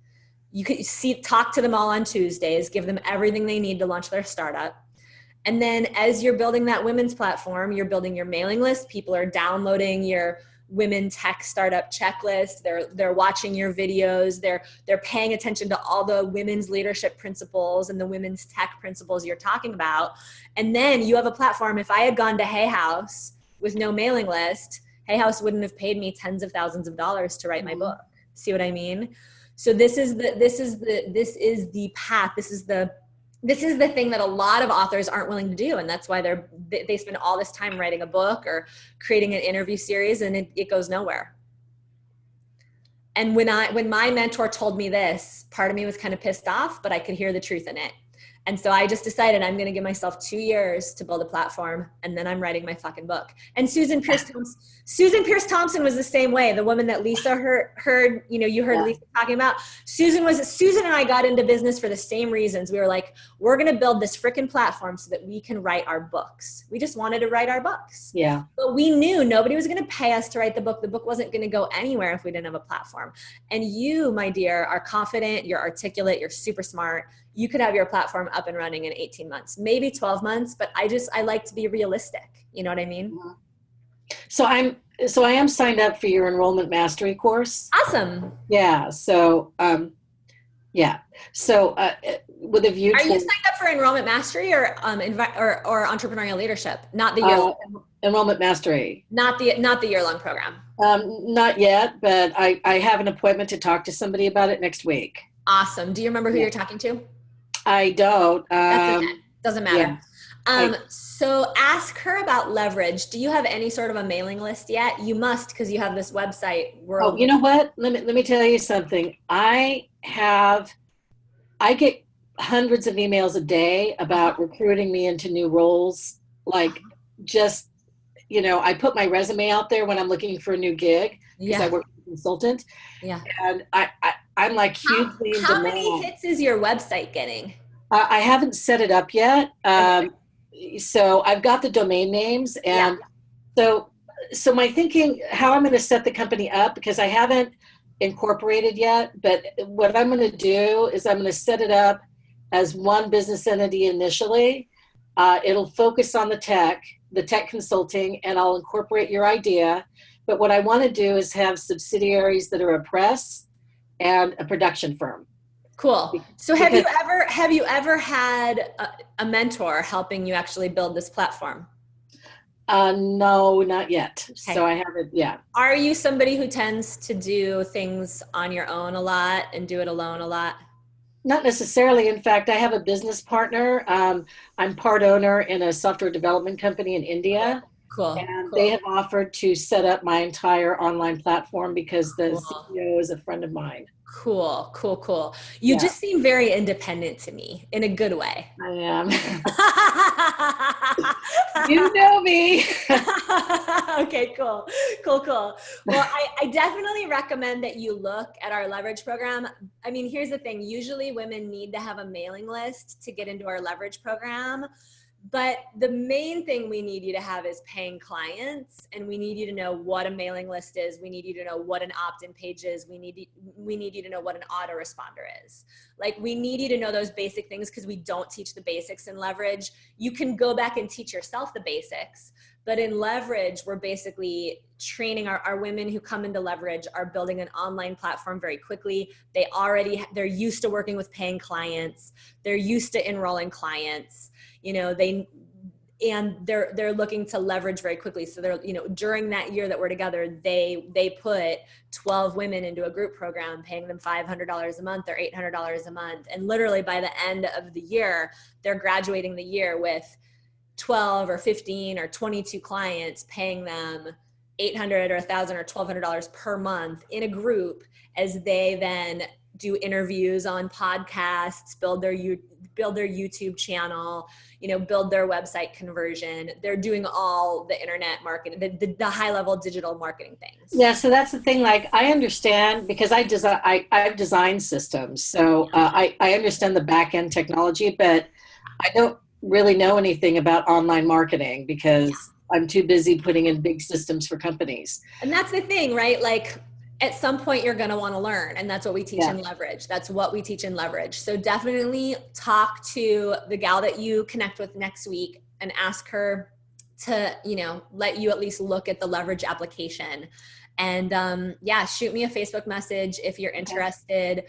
You could talk to them all on Tuesdays, give them everything they need to launch their startup. And then as you're building that women's platform, you're building your mailing list. People are downloading your women tech startup checklist. They're watching your videos. They're paying attention to all the women's leadership principles and the women's tech principles you're talking about. And then you have a platform. If I had gone to Hay House with no mailing list, Hay House wouldn't have paid me tens of thousands of dollars to write my book. See what I mean? So this is the path. This is the thing that a lot of authors aren't willing to do. And that's why they spend all this time writing a book or creating an interview series, and it goes nowhere. And when my mentor told me this, part of me was kind of pissed off, but I could hear the truth in it. And so I just decided I'm going to give myself 2 years to build a platform, and then I'm writing my fucking book. And Susan Pierce Thompson was the same way. The woman that Lisa heard, you heard Lisa talking about. Susan and I got into business for the same reasons. We were like, we're going to build this freaking platform so that we can write our books. We just wanted to write our books. Yeah. But we knew nobody was going to pay us to write the book. The book wasn't going to go anywhere if we didn't have a platform. And you, my dear, are confident, you're articulate, you're super smart. You could have your platform up and running in 18 months, maybe 12 months, but I like to be realistic. You know what I mean? So I am signed up for your enrollment mastery course. Awesome. Yeah. So, with a view to— Are you signed up for enrollment mastery or entrepreneurial leadership? Not the year enrollment mastery. Not the year-long program. Not yet, but I have an appointment to talk to somebody about it next week. Awesome. Do you remember who you're talking to? I don't. That's okay. Doesn't matter. Yeah. So ask her about leverage. Do you have any sort of a mailing list yet? You must, because you have this website. Oh, you know what? Let me tell you something. I get hundreds of emails a day about recruiting me into new roles. Like, just, I put my resume out there when I'm looking for a new gig because I work as a consultant. Yeah. And I'm like hugely in demand. How many hits is your website getting? I haven't set it up yet. So I've got the domain names, and so my thinking, how I'm going to set the company up, because I haven't incorporated yet, but what I'm going to do is I'm going to set it up as one business entity initially. It'll focus on the tech consulting, and I'll incorporate your idea. But what I want to do is have subsidiaries that are a press and a production firm. Cool. So have you ever had a mentor helping you actually build this platform? No, not yet. Okay. So I haven't. Yeah. Are you somebody who tends to do things on your own a lot and do it alone a lot? Not necessarily. In fact, I have a business partner. I'm part owner in a software development company in India. Cool. And they have offered to set up my entire online platform because the CEO is a friend of mine. Cool. You just seem very independent to me in a good way. I am. You know me. Okay, cool. Well, I definitely recommend that you look at our leverage program. I mean, here's the thing. Usually women need to have a mailing list to get into our leverage program. But the main thing we need you to have is paying clients, and we need you to know what a mailing list is. We need you to know what an opt-in page is. We need you to know what an autoresponder is. Like, we need you to know those basic things because we don't teach the basics in leverage. You can go back and teach yourself the basics, but in leverage, we're basically training our women who come into leverage are building an online platform very quickly. They're used to working with paying clients. They're used to enrolling clients. and they're looking to leverage very quickly. So they're, during that year that we're together, they put 12 women into a group program, paying them $500 a month or $800 a month. And literally by the end of the year, they're graduating the year with 12 or 15 or 22 clients, paying them $800 or $1,000 or $1,200 per month in a group, as they then do interviews on podcasts, build their YouTube channel, build their website conversion. They're doing all the internet marketing, the high level digital marketing things. Yeah. So that's the thing. Like, I understand, because I've designed systems. So I understand the back end technology, but I don't really know anything about online marketing because I'm too busy putting in big systems for companies. And that's the thing, right? Like, at some point you're going to want to learn, and that's what we teach in Leverage. That's what we teach in Leverage. So definitely talk to the gal that you connect with next week and ask her to, let you at least look at the Leverage application. And shoot me a Facebook message if you're interested.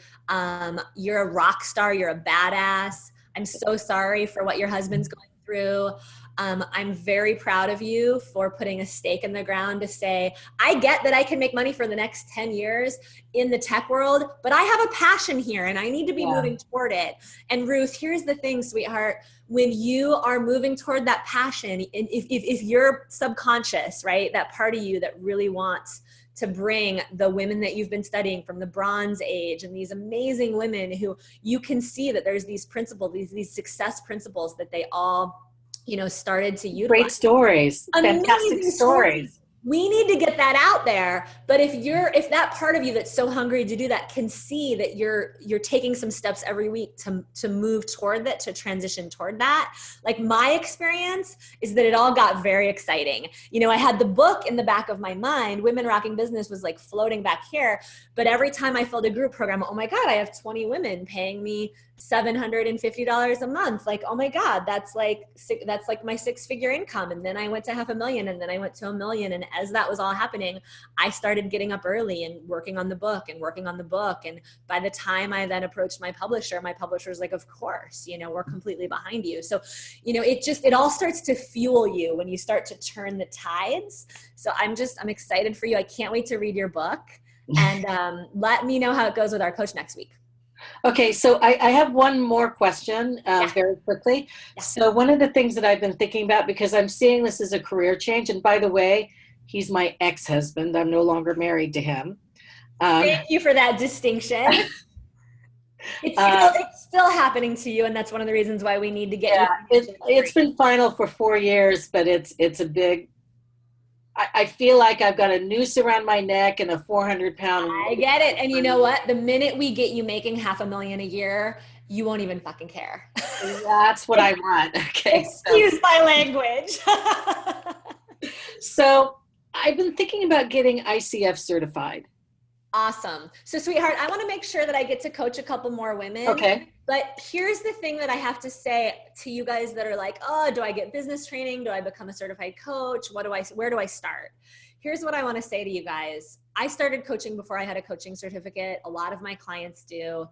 You're a rock star. You're a badass. I'm so sorry for what your husband's going through. I'm very proud of you for putting a stake in the ground to say, I get that I can make money for the next 10 years in the tech world, but I have a passion here and I need to be moving toward it. And Ruth, here's the thing, sweetheart, when you are moving toward that passion, and if you're subconscious, right, that part of you that really wants to bring the women that you've been studying from the Bronze Age, and these amazing women who you can see that there's these principles, these success principles that they all started to utilize. Great stories. Amazing Fantastic stories. We need to get that out there. But if that part of you that's so hungry to do that can see that you're taking some steps every week to move toward that, to transition toward that. Like, my experience is that it all got very exciting. I had the book in the back of my mind, Women Rocking Business was like floating back here. But every time I filled a group program, oh my God, I have 20 women paying me $750 a month. Like, oh my God, that's like my 6-figure income. And then I went to $500,000, and then I went to $1 million. And as that was all happening, I started getting up early and working on the book. And by the time I then approached my publisher's like, of course, we're completely behind you. So, it all starts to fuel you when you start to turn the tides. So I'm excited for you. I can't wait to read your book, and let me know how it goes with our coach next week. Okay, so I have one more question very quickly. Yeah. So one of the things that I've been thinking about, because I'm seeing this as a career change, and by the way, he's my ex-husband. I'm no longer married to him. Thank you for that distinction. It's still happening to you, and that's one of the reasons why we need to get you. It's been final for 4 years, but it's a big... I feel like I've got a noose around my neck and a 400-pound... I get it. And you know what? The minute we get you making $500,000 a year, you won't even fucking care. That's what I want. Okay. Excuse my language. So I've been thinking about getting ICF certified. Awesome. So, sweetheart, I want to make sure that I get to coach a couple more women. Okay. But here's the thing that I have to say to you guys that are like, oh, do I get business training? Do I become a certified coach? Where do I start? Here's what I want to say to you guys. I started coaching before I had a coaching certificate. A lot of my clients do.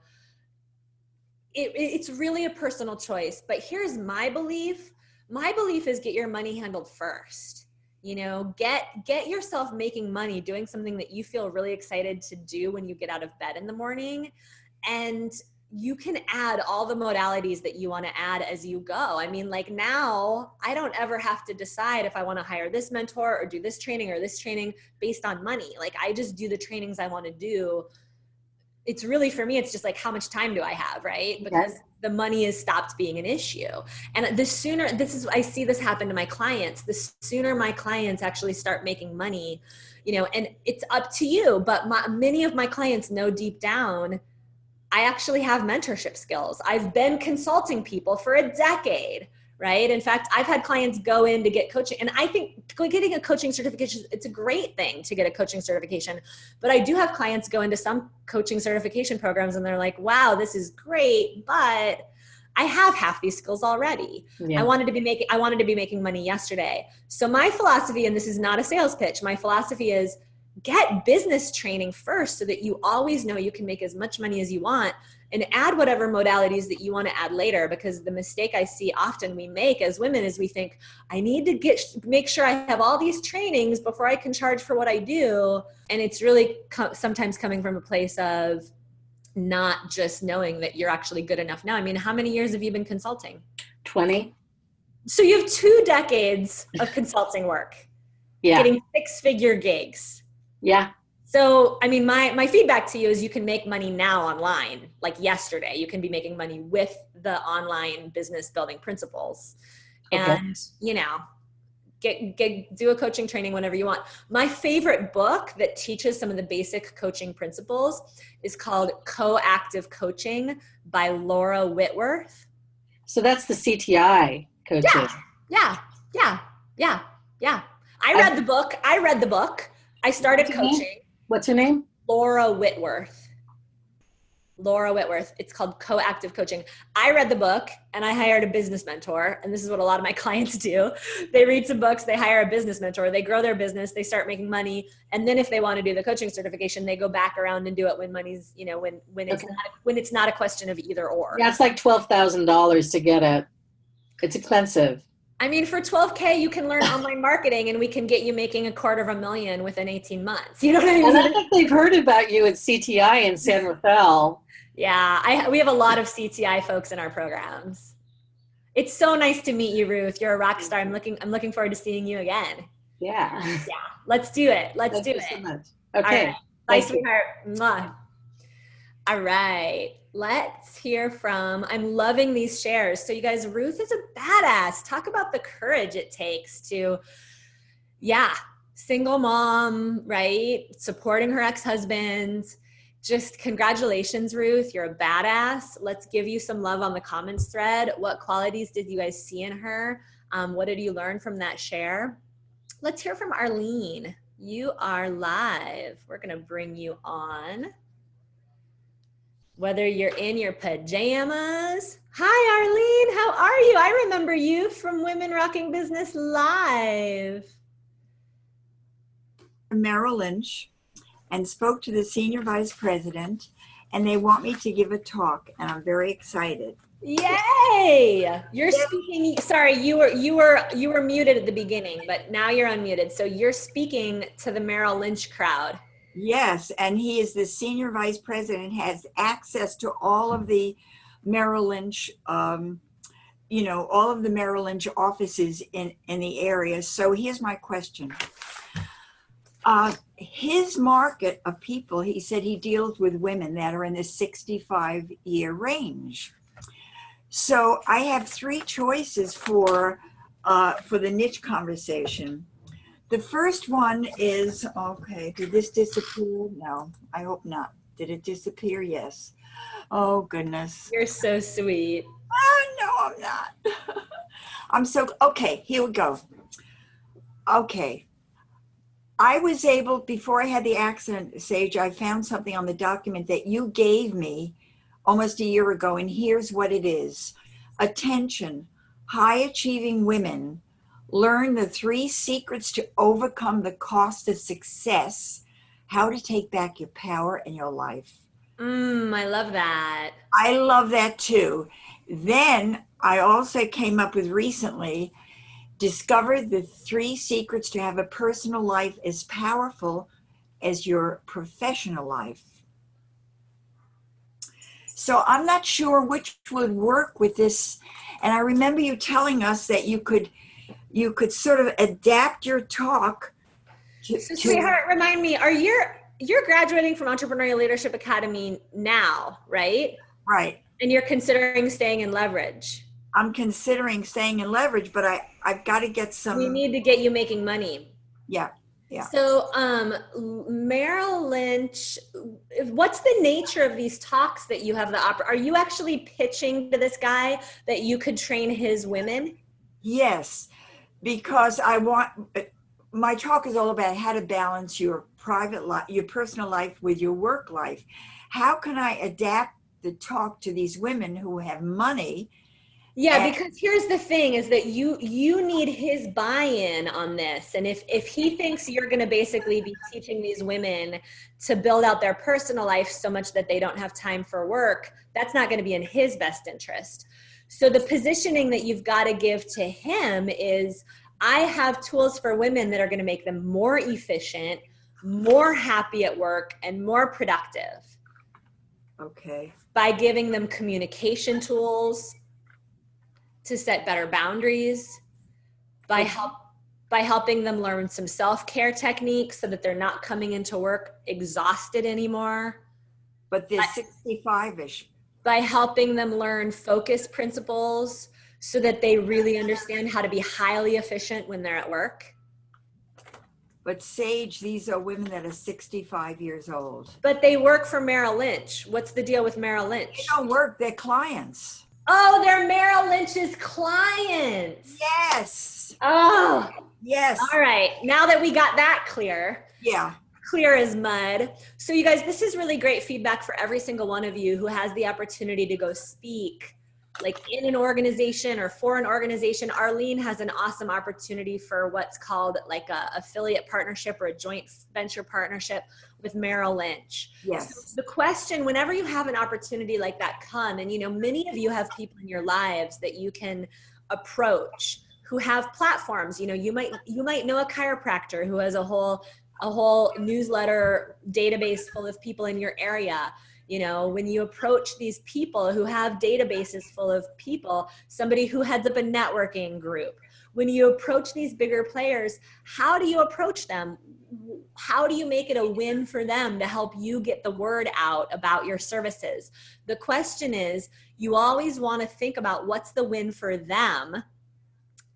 It's really a personal choice, but here's my belief. My belief is get your money handled first. Get yourself making money, doing something that you feel really excited to do when you get out of bed in the morning. And you can add all the modalities that you want to add as you go. I mean, like, now I don't ever have to decide if I want to hire this mentor or do this training based on money. Like, I just do the trainings I want to do. It's really, for me, it's just like, how much time do I have, right? Because the money has stopped being an issue. And I see this happen to my clients. The sooner my clients actually start making money, and it's up to you, but many of my clients know deep down, I actually have mentorship skills. I've been consulting people for a decade, right? In fact, I've had clients go in to get coaching, and I think getting a coaching certification, it's a great thing to get a coaching certification. But I do have clients go into some coaching certification programs and they're like, wow, this is great, but I have half these skills already. Yeah. I wanted to be making money yesterday. So my philosophy, and this is not a sales pitch, my philosophy is get business training first so that you always know you can make as much money as you want, and add whatever modalities that you want to add later. Because the mistake I see often we make as women is we think, I need to make sure I have all these trainings before I can charge for what I do. And it's really sometimes coming from a place of not just knowing that you're actually good enough now. I mean, how many years have you been consulting? 20. So you have 2 decades of consulting work, getting 6-figure gigs. Yeah. So, I mean, my feedback to you is you can make money now online, like yesterday. You can be making money with the online business building principles. Okay. And, you know, do a coaching training whenever you want. My favorite book that teaches some of the basic coaching principles is called Coactive Coaching by Laura Whitworth. So that's the CTI coaching. Yeah. I read the book. I started coaching. What's her name? Laura Whitworth. It's called Coactive Coaching. I read the book and I hired a business mentor. And this is what a lot of my clients do. They read some books, they hire a business mentor, they grow their business, they start making money. And then if they want to do the coaching certification, they go back around and do it when money's, you know, when it's not a question of either or. Yeah, it's like $12,000 to get it. It's expensive. I mean, for $12K, you can learn online marketing and we can get you making $250,000 within 18 months. You know what I mean? And I think they've heard about you at CTI in San Rafael. Yeah, we have a lot of CTI folks in our programs. It's so nice to meet you, Ruth. You're a rock star. I'm looking forward to seeing you again. Yeah. Let's do it. Thank you so much. Okay. Right. Bye, sweetheart. Mwah. All right. Let's hear from, I'm loving these shares. So you guys, Ruth is a badass. Talk about the courage it takes to, single mom, right? Supporting her ex-husband. Just congratulations, Ruth. You're a badass. Let's give you some love on the comments thread. What qualities did you guys see in her? What did you learn from that share? Let's hear from Arlene. You are live. We're going to bring you on. Whether you're in your pajamas. Hi, Arlene. How are you? I remember you from Women Rocking Business Live. Merrill Lynch and spoke to the senior vice president, and they want me to give a talk, and I'm very excited. Yay! You're speaking. Sorry, you were muted at the beginning, but now you're unmuted. So you're speaking to the Merrill Lynch crowd. Yes, and he is the senior vice president, has access to all of the Merrill Lynch, all of the Merrill Lynch offices in the area. So here's my question. His market of people, he said he deals with women that are in the 65-year range. So I have 3 choices for the niche conversation. The first one is, okay, did this disappear? No, I hope not. Did it disappear? Yes. Oh, goodness. You're so sweet. No, I'm not. Okay, here we go. Okay. I was able, before I had the accident, Sage, I found something on the document that you gave me almost a year ago, and here's what it is. Attention, high-achieving women. Learn the 3 secrets to overcome the cost of success, how to take back your power in your life. I love that. I love that too. Then I also came up with recently, discover the 3 secrets to have a personal life as powerful as your professional life. So I'm not sure which would work with this. And I remember you telling us that you could sort of adapt your talk So sweetheart, remind me, you're graduating from Entrepreneurial Leadership Academy now, right? Right. And you're considering staying in Leverage. I'm considering staying in Leverage, but I've got to get some. We need to get you making money. Yeah. So Merrill Lynch, what's the nature of these talks that you have are you actually pitching to this guy that you could train his women? Yes, because my talk is all about how to balance your private life, your personal life with your work life. How can I adapt the talk to these women who have money Yeah, And- because here's the thing is that you need his buy-in on this. And if he thinks you're going to basically be teaching these women to build out their personal life so much that they don't have time for work, that's not going to be in his best interest. So the positioning that you've got to give to him is, I have tools for women that are going to make them more efficient, more happy at work, and more productive Okay. by giving them communication tools to set better boundaries, by helping them learn some self-care techniques so that they're not coming into work exhausted anymore, But the 65-ish. by helping them learn focus principles so that they really understand how to be highly efficient when they're at work. But Sage, these are women that are 65 years old. But they work for Merrill Lynch. What's the deal with Merrill Lynch? They don't work, they're clients. Oh, they're Merrill Lynch's clients. Yes. Oh, Yes. all right. Now that we got that clear as mud. So you guys, this is really great feedback for every single one of you who has the opportunity to go speak like in an organization or for an organization. Arlene has an awesome opportunity for what's called like a affiliate partnership or a joint venture partnership with Merrill Lynch. Yes. So the question, whenever you have an opportunity like that come, and many of you have people in your lives that you can approach who have platforms. You might know a chiropractor who has a whole newsletter database full of people in your area. When you approach these people who have databases full of people, somebody who heads up a networking group, when you approach these bigger players, how do you approach them? How do you make it a win for them to help you get the word out about your services? The question is, you always want to think about what's the win for them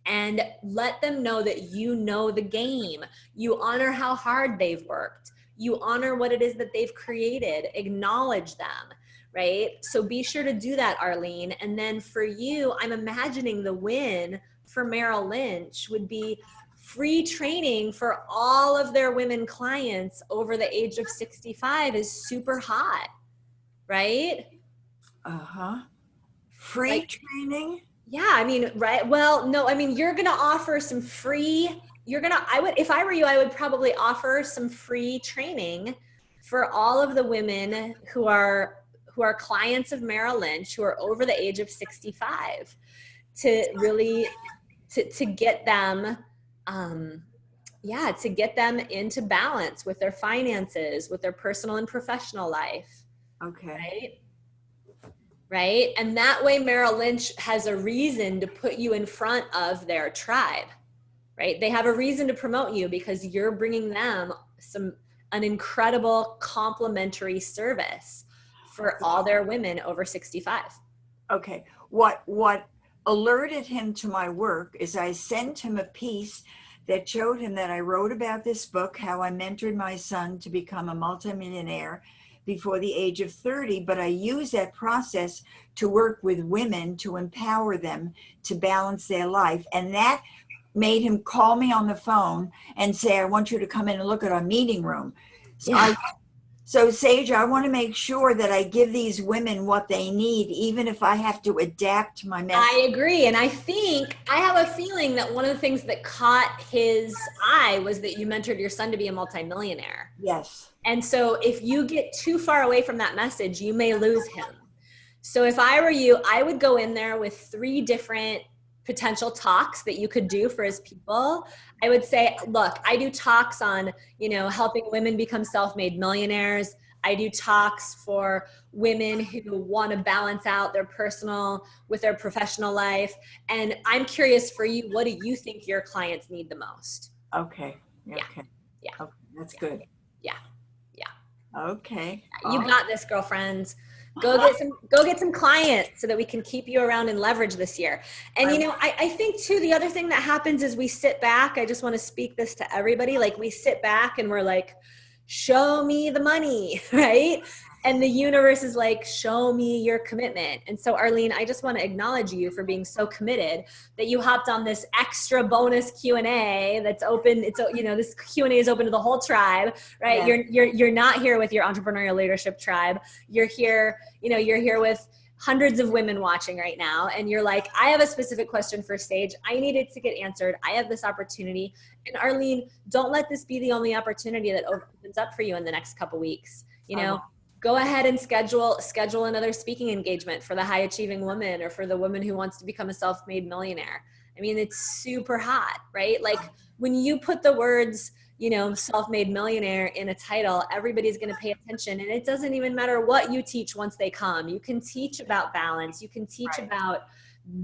and let them know that you know the game. You honor how hard they've worked. You honor what it is that they've created. Acknowledge them, right? So be sure to do that, Arlene. And then for you, I'm imagining the win for Merrill Lynch would be free training for all of their women clients over the age of 65 is super hot, right? Uh-huh. Free training? Yeah, I mean, right. Well, no, I mean, you're going to offer some free, if I were you, I would probably offer some free training for all of the women who are clients of Merrill Lynch, who are over the age of 65 to really, to get them, to get them into balance with their finances, with their personal and professional life. Okay. Right? And that way Merrill Lynch has a reason to put you in front of their tribe, right? They have a reason to promote you because you're bringing them an incredible complimentary service for all their women over 65. Okay. What alerted him to my work is I sent him a piece that showed him that I wrote about this book, how I mentored my son to become a multimillionaire before the age of 30, but I use that process to work with women to empower them to balance their life. And that made him call me on the phone and say, I want you to come in and look at our meeting room. So Sage, I want to make sure that I give these women what they need, even if I have to adapt my message. I agree. And I have a feeling that one of the things that caught his eye was that you mentored your son to be a multimillionaire. Yes. And so if you get too far away from that message, you may lose him. So if I were you, I would go in there with 3 different potential talks that you could do for his people. I would say, look, I do talks on, helping women become self-made millionaires. I do talks for women who want to balance out their personal with their professional life. And I'm curious for you, what do you think your clients need the most? Okay. Yeah. Okay. Yeah. Okay. That's good. Yeah. Okay. You got this, girlfriends. Go get some clients so that we can keep you around and leverage this year. And I think too, the other thing that happens is we sit back. I just want to speak this to everybody. Like we sit back and we're like, show me the money, right? And the universe is like, show me your commitment. And so Arlene, I just want to acknowledge you for being so committed that you hopped on this extra bonus Q&A that's open. It's, this Q&A is open to the whole tribe, right? Yeah. You're not here with your entrepreneurial leadership tribe. You're here, you're here with hundreds of women watching right now, and you're like, I have a specific question for Sage. I need it to get answered. I have this opportunity. And Arlene, don't let this be the only opportunity that opens up for you in the next couple weeks. You know, go ahead and schedule another speaking engagement for the high achieving woman or for the woman who wants to become a self-made millionaire. I mean, it's super hot, right? Like when you put the words, you know, self-made millionaire in a title, everybody's going to pay attention. And it doesn't even matter what you teach once they come. You can teach about balance. You can teach about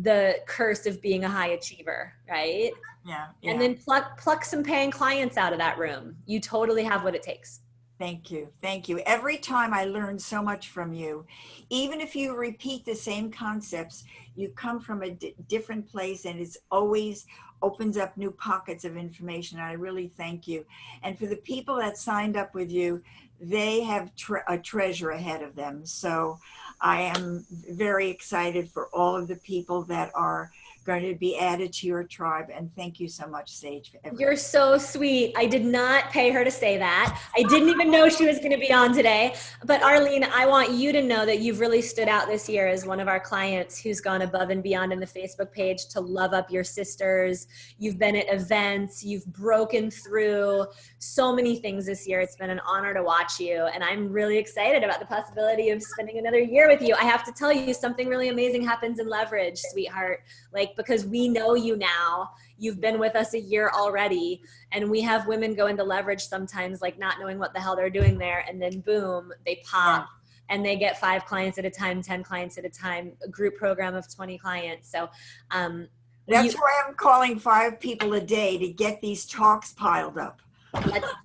the curse of being a high achiever, right? Yeah. And then pluck some paying clients out of that room. You totally have what it takes. Thank you. Thank you. Every time I learn so much from you. Even if you repeat the same concepts, you come from a different place, and it's always opens up new pockets of information. I really thank you. And for the people that signed up with you, they have a treasure ahead of them. So I am very excited for all of the people that are going to be added to your tribe. And thank you so much, Sage. For everything. You're so sweet. I did not pay her to say that. I didn't even know she was going to be on today. But Arlene, I want you to know that you've really stood out this year as one of our clients who's gone above and beyond in the Facebook page to love up your sisters. You've been at events. You've broken through so many things this year. It's been an honor to watch you. And I'm really excited about the possibility of spending another year with you. I have to tell you, something really amazing happens in Leverage, sweetheart. Like, because we know you now, you've been with us a year already, and we have women go into Leverage sometimes like not knowing what the hell they're doing there, and then boom, they pop and they get 5 clients at a time, 10 clients at a time, a group program of 20 clients. So that's why I'm calling 5 people a day to get these talks piled up.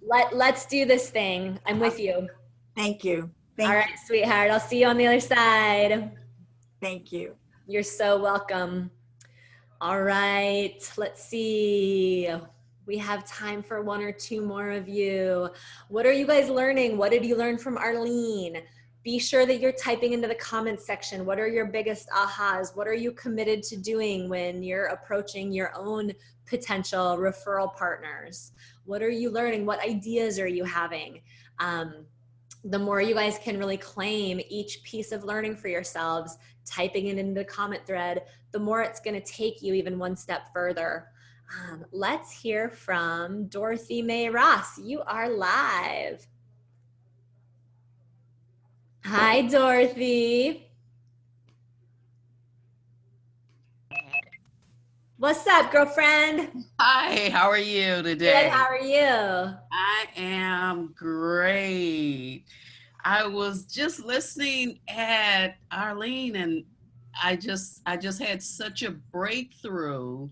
Let's do this thing. I'm with you. Thank you. All right, sweetheart. I'll see you on the other side. Thank you. You're so welcome. All right, let's see. We have time for 1 or 2 more of you. What are you guys learning? What did you learn from Arlene? Be sure that you're typing into the comments section. What are your biggest ahas? What are you committed to doing when you're approaching your own potential referral partners? What are you learning? What ideas are you having? The more you guys can really claim each piece of learning for yourselves, typing it into the comment thread, the more it's going to take you even one step further. Let's hear from Dorothy May Ross. You are live. Hi, Dorothy. What's up, girlfriend? Hi, how are you today? Good, how are you? I am great. I was just listening at Arlene, and I just had such a breakthrough.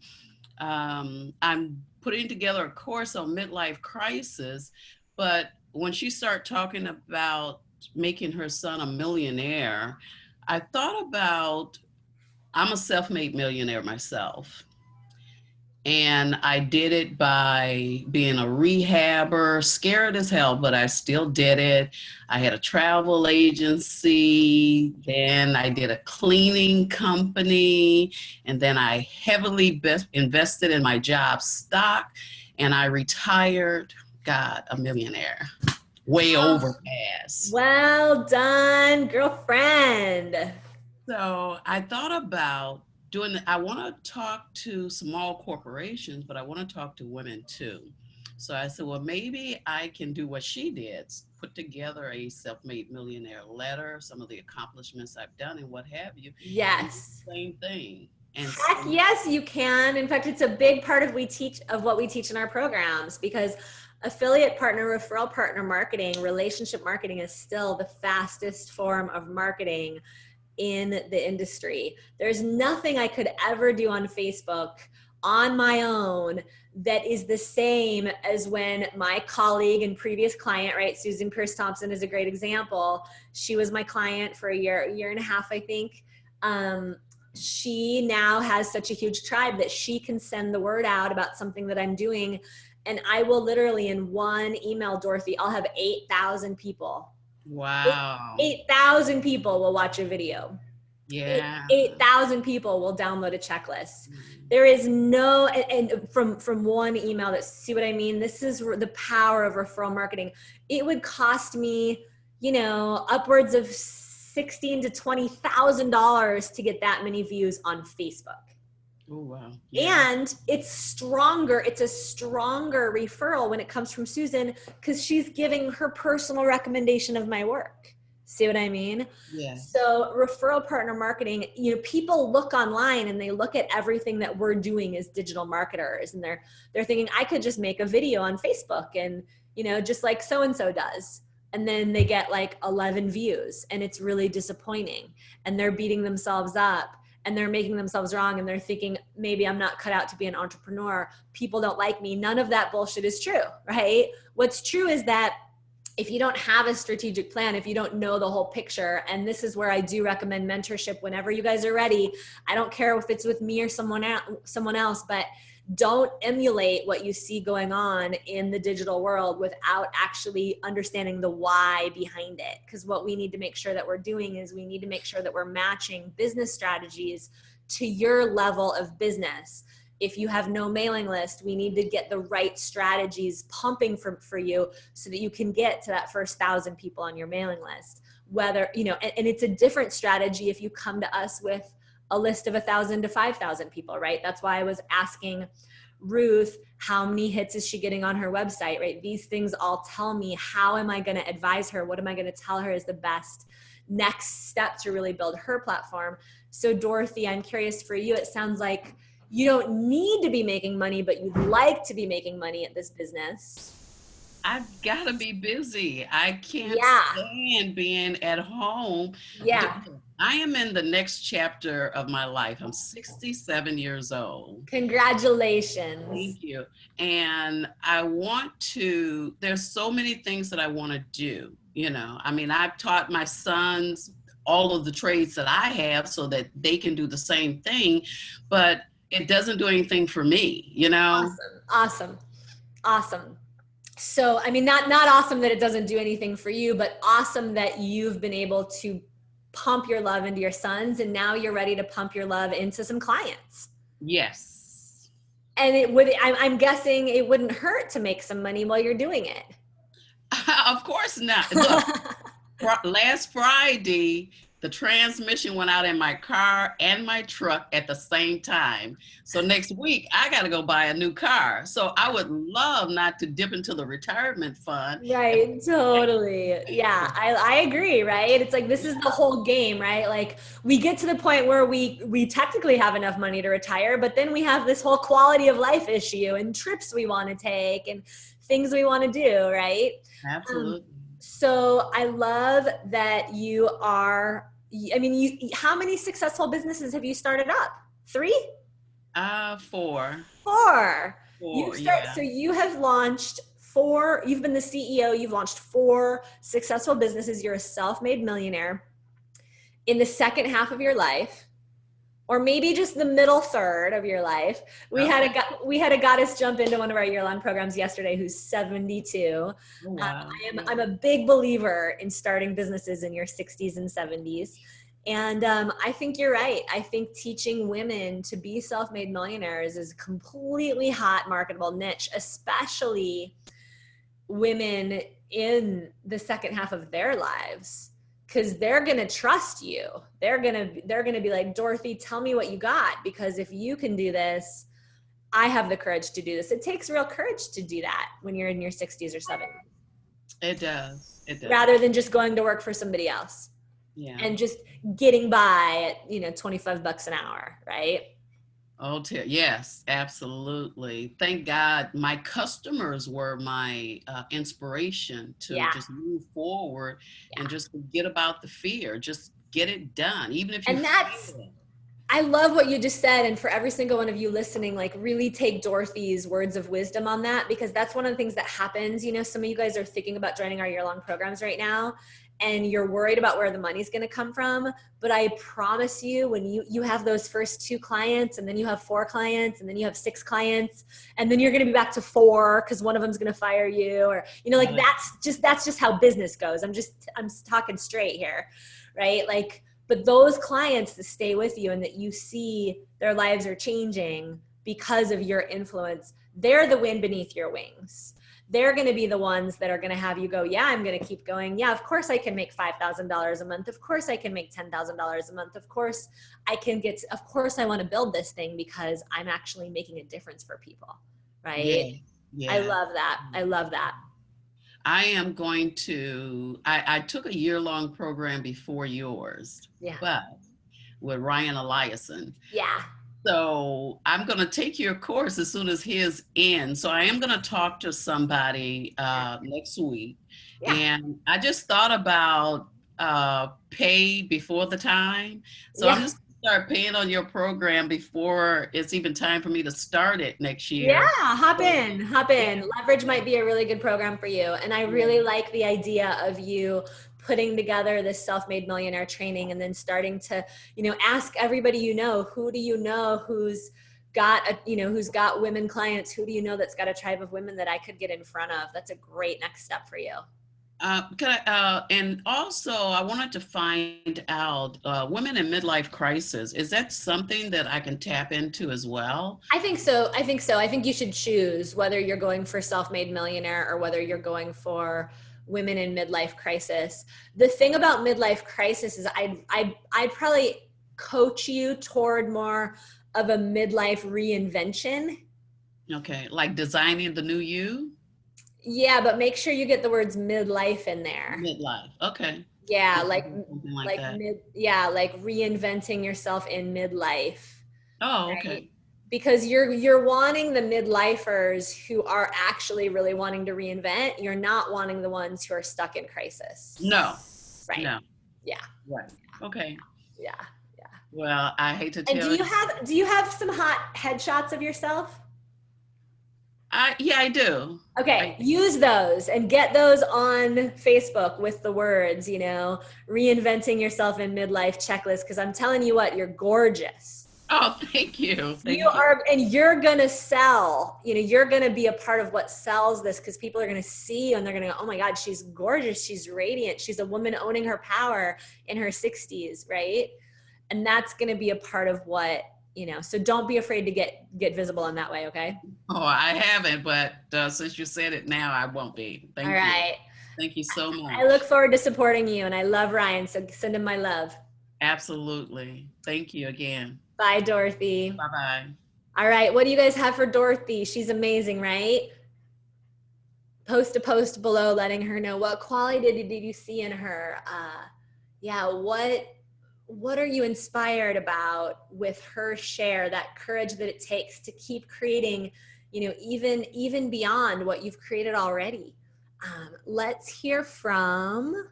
I'm putting together a course on midlife crisis, but when she started talking about making her son a millionaire, I thought about, I'm a self-made millionaire myself. And I did it by being a rehabber, scared as hell, but I still did it. I had a travel agency, then I did a cleaning company, and then I heavily invested in my job stock, and I retired, God, a millionaire, way overpass. Well done, girlfriend. So I thought about I want to talk to small corporations, but I want to talk to women too. So I said, well, maybe I can do what she did, put together a self-made millionaire letter, some of the accomplishments I've done and what have you. Yes. Same thing. And heck yes, you can. In fact, it's a big part of what we teach in our programs, because affiliate partner, referral partner marketing, relationship marketing is still the fastest form of marketing in the industry. There's nothing I could ever do on Facebook on my own that is the same as when my colleague and previous client, right, Susan Pierce Thompson is a great example. She was my client for a year and a half, I think. She now has such a huge tribe that she can send the word out about something that I'm doing. And I will literally, in one email, Dorothy, I'll have 8,000 people. Wow. 8,000 people will watch a video. Yeah. 8,000 people will download a checklist. There is no, and from one email, that, see what I mean? This is the power of referral marketing. It would cost me, upwards of $16,000 to $20,000 to get that many views on Facebook. Oh, wow. Yeah. And it's stronger. It's a stronger referral when it comes from Susan because she's giving her personal recommendation of my work. See what I mean? Yeah. So referral partner marketing, you know, people look online and they look at everything that we're doing as digital marketers, and they're thinking, I could just make a video on Facebook and, you know, just like so-and-so does. And then they get like 11 views and it's really disappointing, and they're beating themselves up and they're making themselves wrong, and they're thinking, maybe I'm not cut out to be an entrepreneur. People don't like me. None of that bullshit is true, right? What's true is that if you don't have a strategic plan, if you don't know the whole picture, and this is where I do recommend mentorship whenever you guys are ready. I don't care if it's with me or someone else, but don't emulate what you see going on in the digital world without actually understanding the why behind it. Because what we need to make sure that we're doing is we need to make sure that we're matching business strategies to your level of business. If you have no mailing list, we need to get the right strategies pumping for you so that you can get to that first 1,000 people on your mailing list. Whether, you know, and it's a different strategy if you come to us with a list of 1,000 to 5,000 people, right? That's why I was asking Ruth, how many hits is she getting on her website, right? These things all tell me, how am I going to advise her? What am I going to tell her is the best next step to really build her platform? So Dorothy, I'm curious for you, it sounds like you don't need to be making money, but you'd like to be making money at this business. I've got to be busy. I can't stand being at home. Yeah. I am in the next chapter of my life. I'm 67 years old. Congratulations. Thank you. And I want to, there's so many things that I want to do. You know, I mean, I've taught my sons all of the trades that I have so that they can do the same thing, but it doesn't do anything for me, you know? Awesome. So, I mean, not awesome that it doesn't do anything for you, but awesome that you've been able to pump your love into your sons, and now you're ready to pump your love into some clients. Yes. And I'm guessing it wouldn't hurt to make some money while you're doing it. Of course not. Look, last Friday, the transmission went out in my car and my truck at the same time. So next week, I got to go buy a new car. So I would love not to dip into the retirement fund. Right, totally. Yeah, I agree, right? It's like, this is the whole game, right? Like, we get to the point where we technically have enough money to retire, but then we have this whole quality of life issue and trips we want to take and things we want to do, right? Absolutely. So I love that you are, I mean, how many successful businesses have you started up? 3? 4. 4. Yeah. So you have launched 4, you've been the CEO, you've launched 4 successful businesses. You're a self-made millionaire. In the second half of your life, or maybe just the middle third of your life, we had a goddess jump into one of our year-long programs yesterday who's 72. Oh, wow. I'm a big believer in starting businesses in your 60s and 70s. And I think you're right. I think teaching women to be self-made millionaires is a completely hot marketable niche, especially women in the second half of their lives. Because they're going to trust you. They're going to be like, Dorothy, tell me what you got. Because if you can do this, I have the courage to do this. It takes real courage to do that when you're in your 60s or 70s. It does. Rather than just going to work for somebody else. Yeah. And just getting by at, $25 an hour, right? Oh, yes, absolutely. Thank God my customers were my inspiration to just move forward and just forget about the fear. Just get it done, even if you fail. I love what you just said. And for every single one of you listening, like, really take Dorothy's words of wisdom on that, because that's one of the things that happens. Some of you guys are thinking about joining our year-long programs right now, and you're worried about where the money's going to come from. But I promise you, when you have those first 2 clients, and then you have 4 clients, and then you have 6 clients, and then you're going to be back to 4 because one of them's going to fire you, or, that's just how business goes. I'm talking straight here, right? Like, but those clients that stay with you and that you see their lives are changing because of your influence, they're the wind beneath your wings. they're going to be the ones that are going to have you go, yeah, I'm going to keep going. Yeah, of course I can make $5,000 a month. Of course I can make $10,000 a month. Of course of course I want to build this thing because I'm actually making a difference for people. Right. Yeah. Yeah. I love that. I love that. I am going to, I took a year-long program before yours, Yeah. but with Ryan Eliason. Yeah. So I'm going to take your course as soon as his ends. So I am going to talk to somebody next week. Yeah. And I just thought about pay before the time. So Yeah. I'm just going to start paying on your program before it's even time for me to start it next year. Yeah, hop in. Leverage might be a really good program for you. And I really like the idea of you putting together this self-made millionaire training and then starting to, ask everybody who do you know who's got who's got women clients, who do you know that's got a tribe of women that I could get in front of? That's a great next step for you. And also I wanted to find out, women in midlife crisis, is that something that I can tap into as well? I think so. I think you should choose whether you're going for self-made millionaire or whether you're going for women in midlife crisis. The thing about midlife crisis is I'd probably coach you toward more of a midlife reinvention. Okay. Like designing the new you? Yeah, but make sure you get the words midlife in there. Midlife. Okay. Yeah, like reinventing yourself in midlife. Oh, okay. Right? Because you're wanting the midlifers who are actually really wanting to reinvent. You're not wanting the ones who are stuck in crisis. No. Right. No. Yeah. Right. Okay. Yeah. Well, I hate to tell you. And do you have some hot headshots of yourself? Yeah, I do. Okay, use those and get those on Facebook with the words, reinventing yourself in midlife checklist. Because I'm telling you what, you're gorgeous. Oh, thank you. You are, and you're gonna sell. You're gonna be a part of what sells this because people are gonna see you and they're gonna go, "Oh my God, she's gorgeous. She's radiant. She's a woman owning her power in her 60s, right?" And that's gonna be a part of what. So don't be afraid to get visible in that way, okay? Oh, I haven't, but since you said it now, I won't be. Thank you. All right. Thank you so much. I look forward to supporting you, and I love Ryan, so send him my love. Absolutely. Thank you again. Bye, Dorothy. Bye-bye. All right, what do you guys have for Dorothy? She's amazing, right? Post a post below letting her know what quality did you see in her. What are you inspired about with her share, that courage that it takes to keep creating, even beyond what you've created already? Let's hear from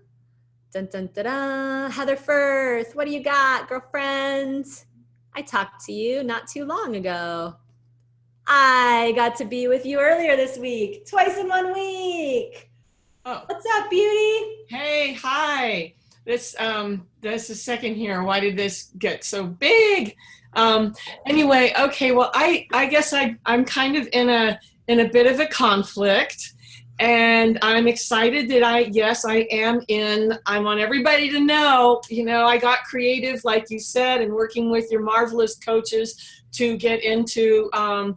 Heather Firth. What do you got, girlfriend? I talked to you not too long ago. I got to be with you earlier this week, twice in 1 week. Oh. What's up, beauty? Hey, hi. This is second here. Why did this get so big? Anyway, okay. Well, I guess I'm kind of in a bit of a conflict, and I'm excited that I want everybody to know, I got creative, like you said, and working with your marvelous coaches to get into an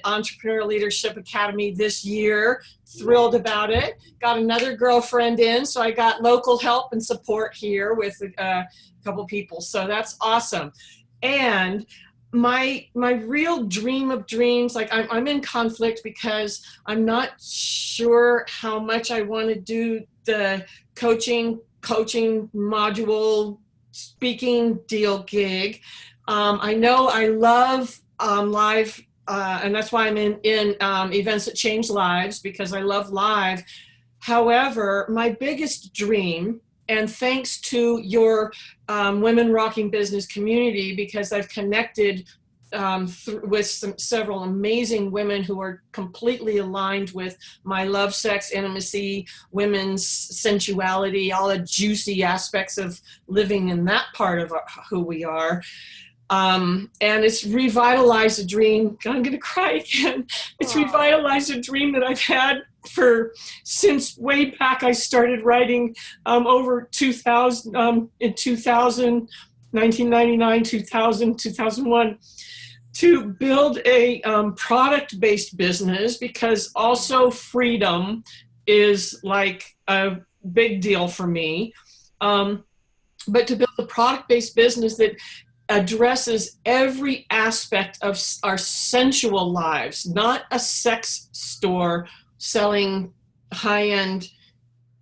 Entrepreneur Leadership Academy this year. Thrilled about it. Got another girlfriend in, so I got local help and support here with a couple people. So that's awesome. And my real dream of dreams, like I'm in conflict because I'm not sure how much I want to do the coaching module speaking deal gig. I know I love live. And that's why I'm in events that change lives, because I love live. However, my biggest dream, and thanks to your Women Rocking Business community, because I've connected with several amazing women who are completely aligned with my love, sex, intimacy, women's sensuality, all the juicy aspects of living in that part of who we are. And it's revitalized a dream. I'm going to cry again. It's revitalized a dream that I've had since way back. I started writing over 2000, in 2000, 1999, 2000, 2001. to build a product-based business, because also freedom is like a big deal for me. But to build a product-based business that addresses every aspect of our sensual lives, not a sex store selling high-end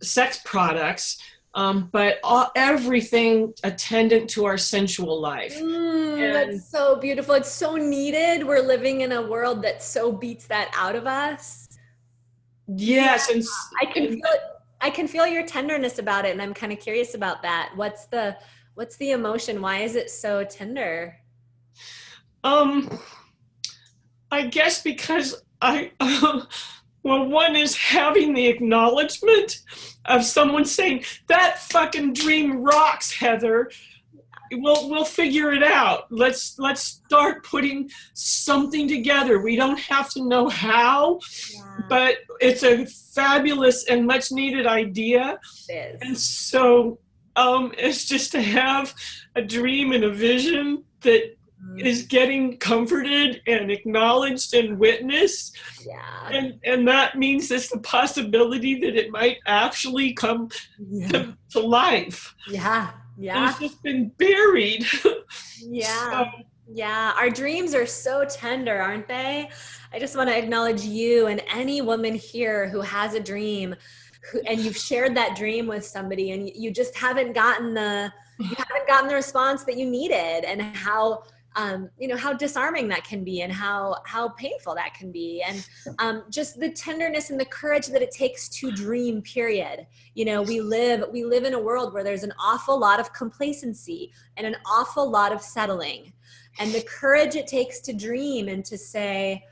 sex products, but everything attendant to our sensual life. That's so beautiful. It's so needed. We're living in a world that so beats that out of us. Yes, and I can feel it. I can feel your tenderness about it, and I'm kind of curious about that. What's the emotion? Why is it so tender? I guess because well, one is having the acknowledgement of someone saying, that fucking dream rocks, Heather. We'll figure it out. Let's start putting something together. We don't have to know how, but it's a fabulous and much needed idea. It is. And so it's just to have a dream and a vision that is getting comforted and acknowledged and witnessed. Yeah. And that means there's the possibility that it might actually come to life. Yeah. Yeah. It's just been buried. Yeah. So. Yeah. Our dreams are so tender, aren't they? I just want to acknowledge you and any woman here who has a dream, and you've shared that dream with somebody, and you just haven't gotten the response that you needed, and how how disarming that can be, and how painful that can be, and just the tenderness and the courage that it takes to dream, period. We live in a world where there's an awful lot of complacency and an awful lot of settling, and the courage it takes to dream and to say,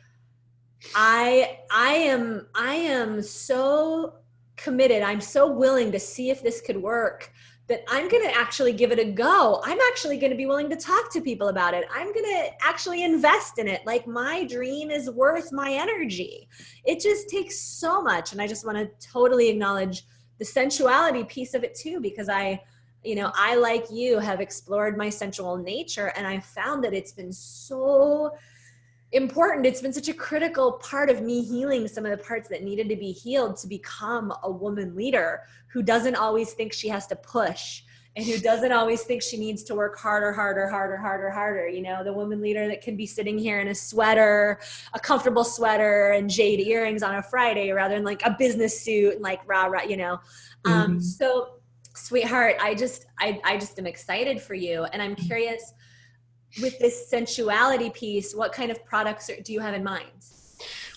I am so committed, I'm so willing to see if this could work, that I'm going to actually give it a go. I'm actually going to be willing to talk to people about it. I'm going to actually invest in it. Like, my dream is worth my energy. It just takes so much. And I just want to totally acknowledge the sensuality piece of it too, because I, like you, have explored my sensual nature, and I found that it's been so important. It's been such a critical part of me healing some of the parts that needed to be healed to become a woman leader who doesn't always think she has to push, and who doesn't always think she needs to work harder. The woman leader that can be sitting here in a sweater, a comfortable sweater, and jade earrings on a Friday, rather than like a business suit and like rah. So sweetheart, I just am excited for you. And I'm curious, with this sensuality piece, what kind of products do you have in mind?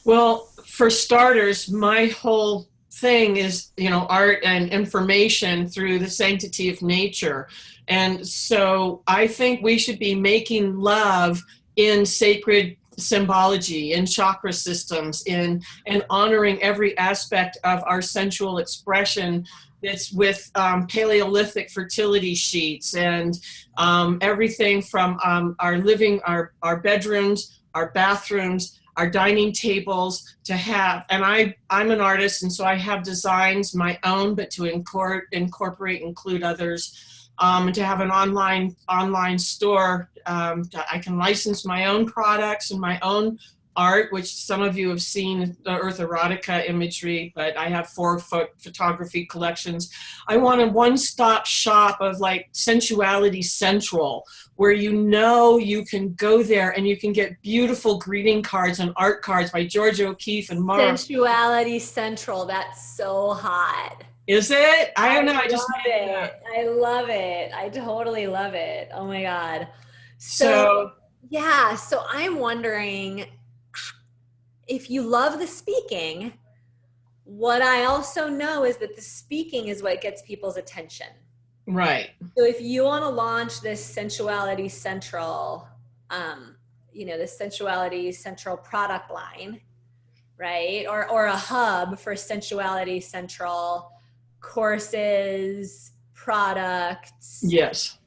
Well, for starters, my whole thing is, art and information through the sanctity of nature. And so I think we should be making love in sacred symbology, in chakra systems, and honoring every aspect of our sensual expression. It's with Paleolithic fertility sheets, and everything from our bedrooms, our bathrooms, our dining tables to have. And I'm an artist, and so I have designs my own, but to include others, and to have an online store. I can license my own products and my own art, which some of you have seen, the Earth Erotica imagery, but I have 4 photography collections. I want a one-stop shop of like Sensuality Central, where you can go there and you can get beautiful greeting cards and art cards by Georgia O'Keeffe and Mara. Sensuality Central, that's so hot. Is it? I don't know. I love it. I totally love it. Oh my God. So I'm wondering, if you love the speaking, what I also know is that the speaking is what gets people's attention. Right. So if you want to launch this Sensuality Central, this Sensuality Central product line, right? Or a hub for Sensuality Central courses, products. Yes.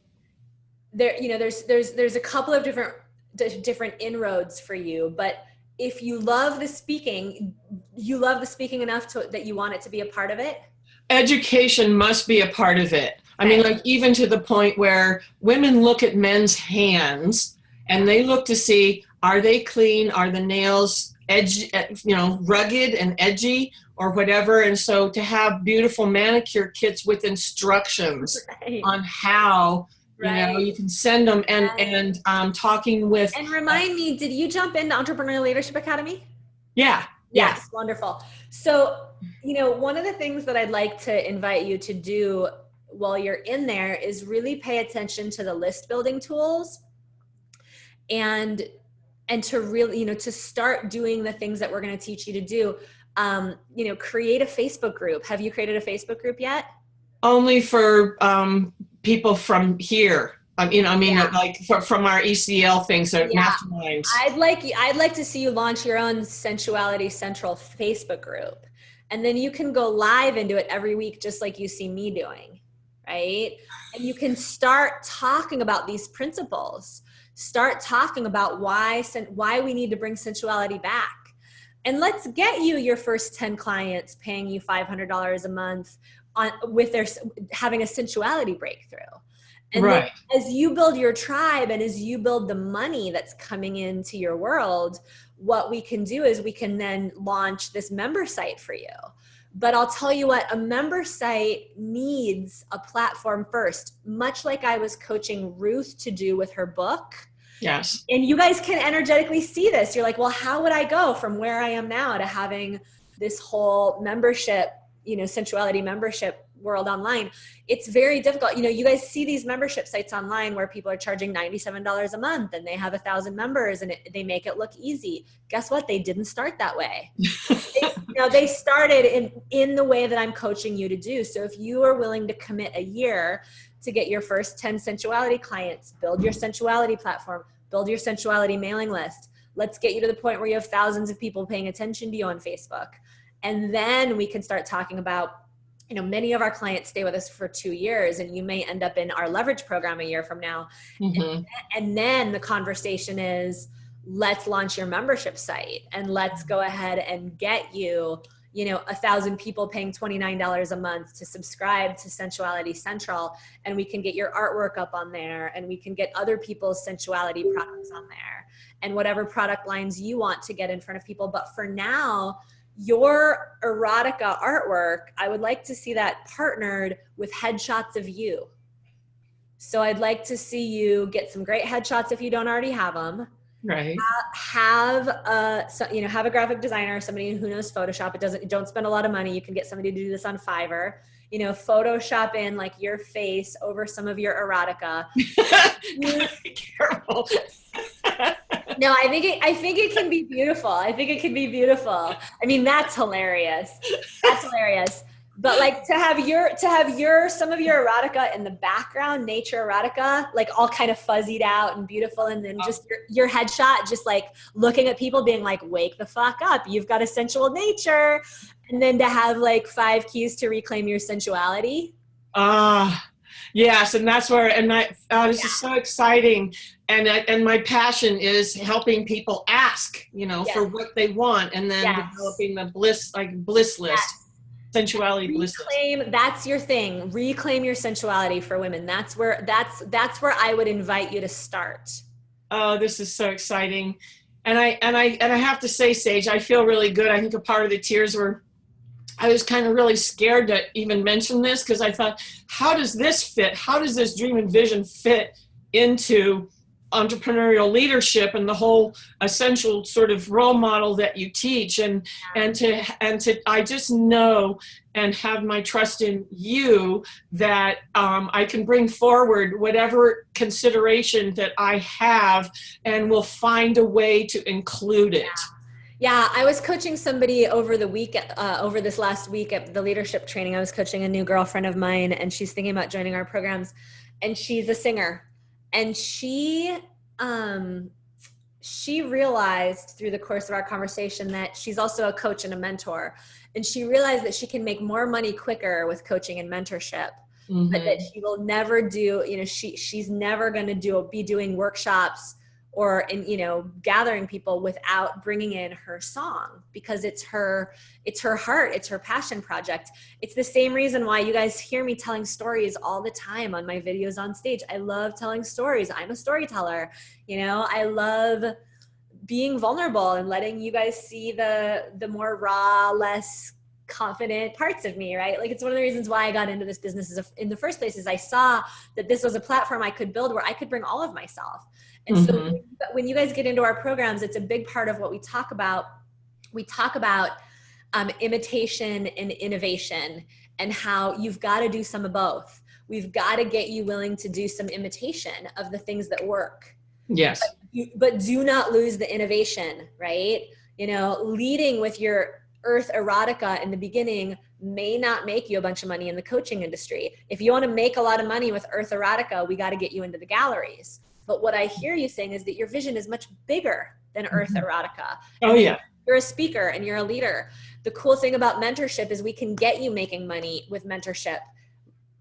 There's a couple of different inroads for you, but if you love the speaking, enough that you want it to be a part of it? Education must be a part of it. I mean, like, even to the point where women look at men's hands and they look to see, Are they clean? Are the nails rugged and edgy or whatever? And so to have beautiful manicure kits with instructions Right. on how, you can send them, and talking with. And remind me, did you jump into Entrepreneurial Leadership Academy? Yeah. Yes, wonderful. So, one of the things that I'd like to invite you to do while you're in there is really pay attention to the list building tools and to really, to start doing the things that we're going to teach you to do. Create a Facebook group. Have you created a Facebook group yet? Only for people from here. Like from our ECL things, so masterminds. I'd like to see you launch your own Sensuality Central Facebook group. And then you can go live into it every week, just like you see me doing, right? And you can start talking about these principles. Start talking about why we need to bring sensuality back. And let's get you your first 10 clients paying you $500 a month with their having a sensuality breakthrough. And right. Then as you build your tribe and as you build the money that's coming into your world, what we can do is we can then launch this member site for you. But I'll tell you what, a member site needs a platform first, much like I was coaching Ruth to do with her book. Yes. And you guys can energetically see this. You're like, well, how would I go from where I am now to having this whole membership, sensuality membership world online? It's very difficult. You guys see these membership sites online where people are charging $97 a month and they have 1,000 members and they make it look easy. Guess what? They didn't start that way. They started in the way that I'm coaching you to do. So if you are willing to commit a year to get your first 10 sensuality clients, build your sensuality platform, build your sensuality mailing list. Let's get you to the point where you have thousands of people paying attention to you on Facebook. And then we can start talking about, many of our clients stay with us for 2 years, and you may end up in our leverage program a year from now. Mm-hmm. And then the conversation is, let's launch your membership site and let's go ahead and get you, 1,000 people paying $29 a month to subscribe to Sensuality Central. And we can get your artwork up on there, and we can get other people's sensuality products on there, and whatever product lines you want to get in front of people. But for now, your erotica artwork, I would like to see that partnered with headshots of you. So I'd like to see you get some great headshots if you don't already have them. Right. Have a graphic designer, somebody who knows Photoshop. Don't spend a lot of money. You can get somebody to do this on Fiverr. Photoshop in like your face over some of your erotica. Be careful. No, I think it can be beautiful. I mean, that's hilarious. But like to have some of your erotica in the background, nature erotica, like all kind of fuzzied out and beautiful, and then just your headshot, just like looking at people being like, wake the fuck up, you've got a sensual nature. And then to have like 5 keys to reclaim your sensuality. Yes, and that's where, this is so exciting, and my passion is helping people ask, for what they want, and then developing the bliss list, sensuality bliss list. That's your thing. Reclaim your sensuality for women. That's where I would invite you to start. Oh, this is so exciting, and I have to say, Sage, I feel really good. I think a part of the tears were, I was kind of really scared to even mention this, because I thought, how does this fit? How does this dream and vision fit into entrepreneurial leadership and the whole essential sort of role model that you teach? And to I just know and have my trust in you that I can bring forward whatever consideration that I have, and will find a way to include it. Yeah, I was coaching somebody over this last week at the leadership training. I was coaching a new girlfriend of mine, and she's thinking about joining our programs, and she's a singer. And she realized through the course of our conversation that she's also a coach and a mentor. And she realized that she can make more money quicker with coaching and mentorship, Mm-hmm. but that she will never do, she's never going to be doing workshops or gathering people without bringing in her song, because it's her heart, it's her passion project. It's the same reason why you guys hear me telling stories all the time on my videos on stage. I love telling stories. I'm a storyteller. I love being vulnerable and letting you guys see the more raw, less confident parts of me, right? Like, it's one of the reasons why I got into this business in the first place, is I saw that this was a platform I could build where I could bring all of myself. And so when you guys get into our programs, it's a big part of what we talk about. We talk about imitation and innovation, and how you've got to do some of both. We've got to get you willing to do some imitation of the things that work. Yes. But do not lose the innovation, right? You know, leading with your Earth erotica in the beginning may not make you a bunch of money in the coaching industry. If you want to make a lot of money with Earth erotica, we got to get you into the galleries. But what I hear you saying is that your vision is much bigger than Earth erotica. Oh, yeah. You're a speaker and you're a leader. The cool thing about mentorship is we can get you making money with mentorship.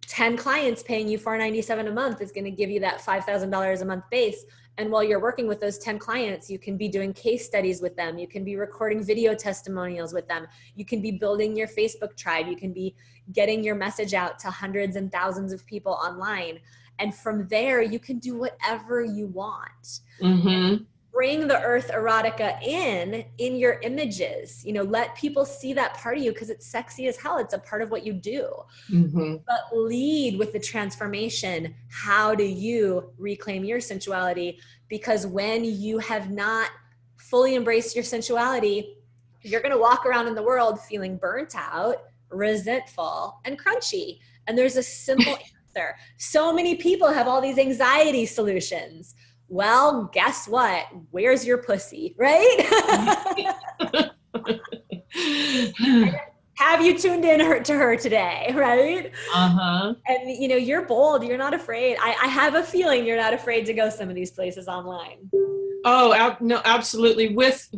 10 clients paying you $497 a month is going to give you that $5,000 a month base. And while you're working with those 10 clients, you can be doing case studies with them. You can be recording video testimonials with them. You can be building your Facebook tribe. You can be getting your message out to hundreds and thousands of people online. And from there, you can do whatever you want. Mm-hmm. Bring the Earth erotica in your images, you know, let people see that part of you, because it's sexy as hell. It's a part of what you do. Mm-hmm. But lead with the transformation. How do you reclaim your sensuality? Because when you have not fully embraced your sensuality, you're going to walk around in the world feeling burnt out, resentful, and crunchy. And there's a simple answer. So many people have all these anxiety solutions. Well, guess what? Where's your pussy, right? Have you tuned in to her today, right? Uh-huh. And, you know, you're bold. You're not afraid. I have a feeling you're not afraid to go some of these places online. Oh, no, absolutely. With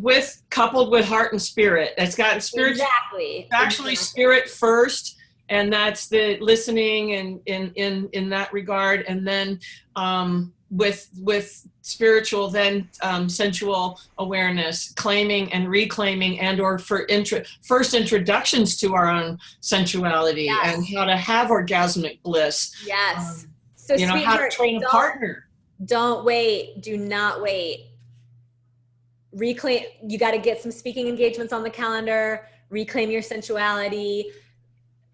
coupled with heart and spirit. It's got spirit. Exactly. Actually, spirit first. And that's the listening and in that regard. And then with spiritual, then sensual awareness, claiming and reclaiming, and or for first introductions to our own sensuality. Yes. And how to have orgasmic bliss. Yes. So you know, how to train a partner. Don't wait. Do not wait. Reclaim. You got to get some speaking engagements on the calendar. Reclaim your sensuality.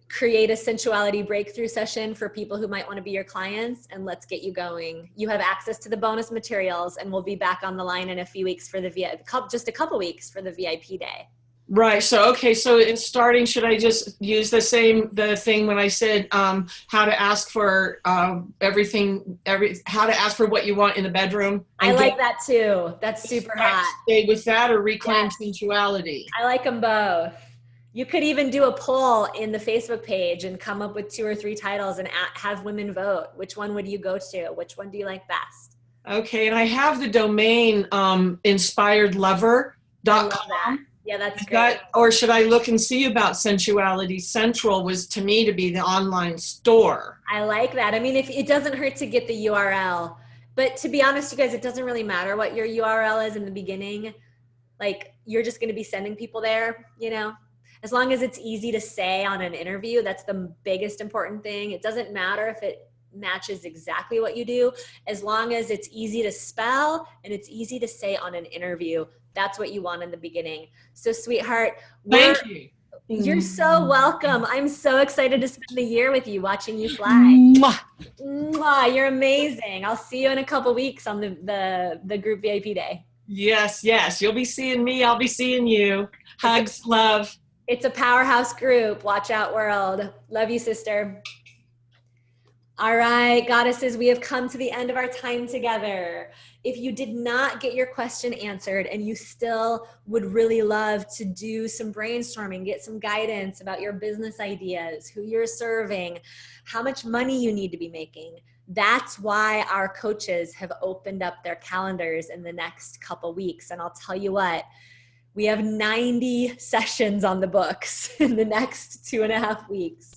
Create a sensuality breakthrough session for people who might want to be your clients, and let's get you going. You have access to the bonus materials, and we'll be back on the line in a few weeks for just a couple weeks for the VIP day. Right. So, okay. So in starting, should I just use the thing when I said how to ask for how to ask for what you want in the bedroom? I like that too. That's super hot. Stay with that, or reclaim sensuality. I like them both. You could even do a poll in the Facebook page and come up with 2 or 3 titles and have women vote. Which one would you go to? Which one do you like best? Okay, and I have the domain inspiredlover.com. Yeah, that's great. Or should I look and see about Sensuality Central was to me to be the online store. I like that. I mean, if it doesn't hurt to get the URL. But to be honest, you guys, it doesn't really matter what your URL is in the beginning. Like, you're just going to be sending people there, you know? As long as it's easy to say on an interview, that's the biggest important thing. It doesn't matter if it matches exactly what you do, as long as it's easy to spell and it's easy to say on an interview. That's what you want in the beginning. So, sweetheart, thank you. You're so welcome. I'm so excited to spend the year with you, watching you fly. Mwah. Mwah, you're amazing. I'll see you in a couple weeks on the group VIP day. Yes. You'll be seeing me. I'll be seeing you. Hugs, love. It's a powerhouse group. Watch out, world. Love you, sister. All right, goddesses, we have come to the end of our time together. If you did not get your question answered and you still would really love to do some brainstorming, get some guidance about your business ideas, who you're serving, how much money you need to be making, that's why our coaches have opened up their calendars in the next couple weeks. And I'll tell you what, we have 90 sessions on the books in the next 2.5 weeks.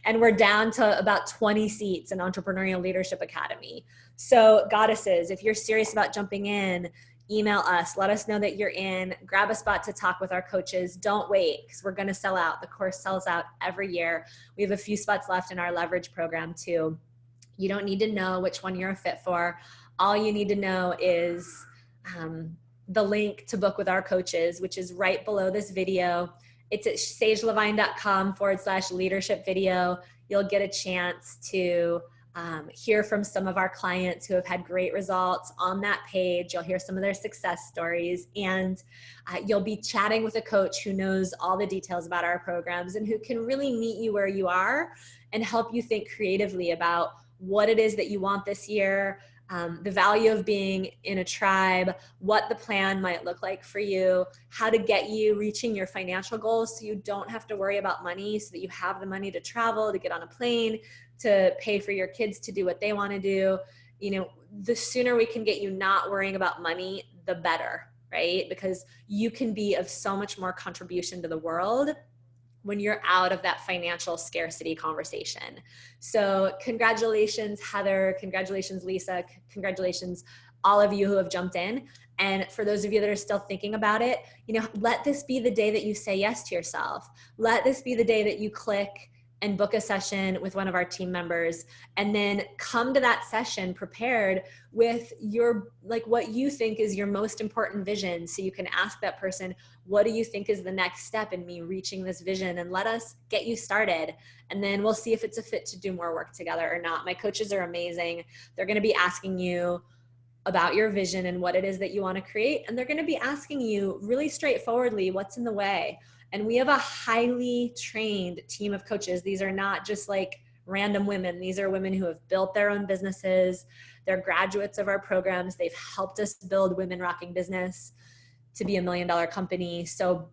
And we're down to about 20 seats in Entrepreneurial Leadership Academy. So goddesses, if you're serious about jumping in, email us, let us know that you're in, grab a spot to talk with our coaches. Don't wait, because we're going to sell out. The course sells out every year. We have a few spots left in our leverage program too. You don't need to know which one you're a fit for. All you need to know is, the link to book with our coaches, which is right below this video. It's at sagelevine.com/leadership video. You'll get a chance to hear from some of our clients who have had great results on that page. You'll hear some of their success stories, and you'll be chatting with a coach who knows all the details about our programs and who can really meet you where you are and help you think creatively about what it is that you want this year, the value of being in a tribe, what the plan might look like for you, how to get you reaching your financial goals so you don't have to worry about money, so that you have the money to travel, to get on a plane, to pay for your kids to do what they want to do. You know, the sooner we can get you not worrying about money, the better, right? Because you can be of so much more contribution to the world when you're out of that financial scarcity conversation. So congratulations, Heather. Congratulations, Lisa. Congratulations, all of you who have jumped in. And for those of you that are still thinking about it, you know, let this be the day that you say yes to yourself. Let this be the day that you click and book a session with one of our team members, and then come to that session prepared with your, like, what you think is your most important vision. So you can ask that person, what do you think is the next step in me reaching this vision? And let us get you started. And then we'll see if it's a fit to do more work together or not. My coaches are amazing. They're going to be asking you about your vision and what it is that you want to create. And they're going to be asking you really straightforwardly, what's in the way? And we have a highly trained team of coaches. These are not just like random women. These are women who have built their own businesses. They're graduates of our programs. They've helped us build Women Rocking Business to be $1 million company. So,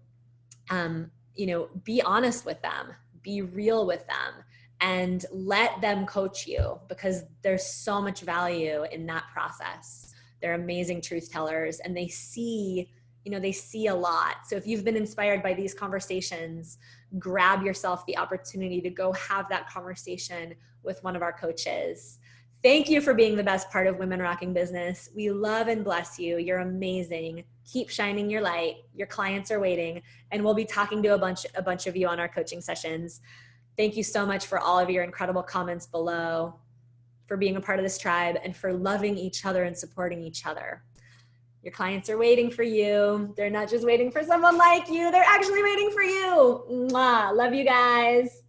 you know, be honest with them, be real with them, and let them coach you, because there's so much value in that process. They're amazing truth tellers, and they see, you know, they see a lot. So if you've been inspired by these conversations, grab yourself the opportunity to go have that conversation with one of our coaches. Thank you for being the best part of Women Rocking Business. We love and bless you. You're amazing. Keep shining your light. Your clients are waiting, and we'll be talking to a bunch of you on our coaching sessions. Thank you so much for all of your incredible comments below, for being a part of this tribe, and for loving each other and supporting each other. Your clients are waiting for you. They're not just waiting for someone like you. They're actually waiting for you. Mwah. Love you guys.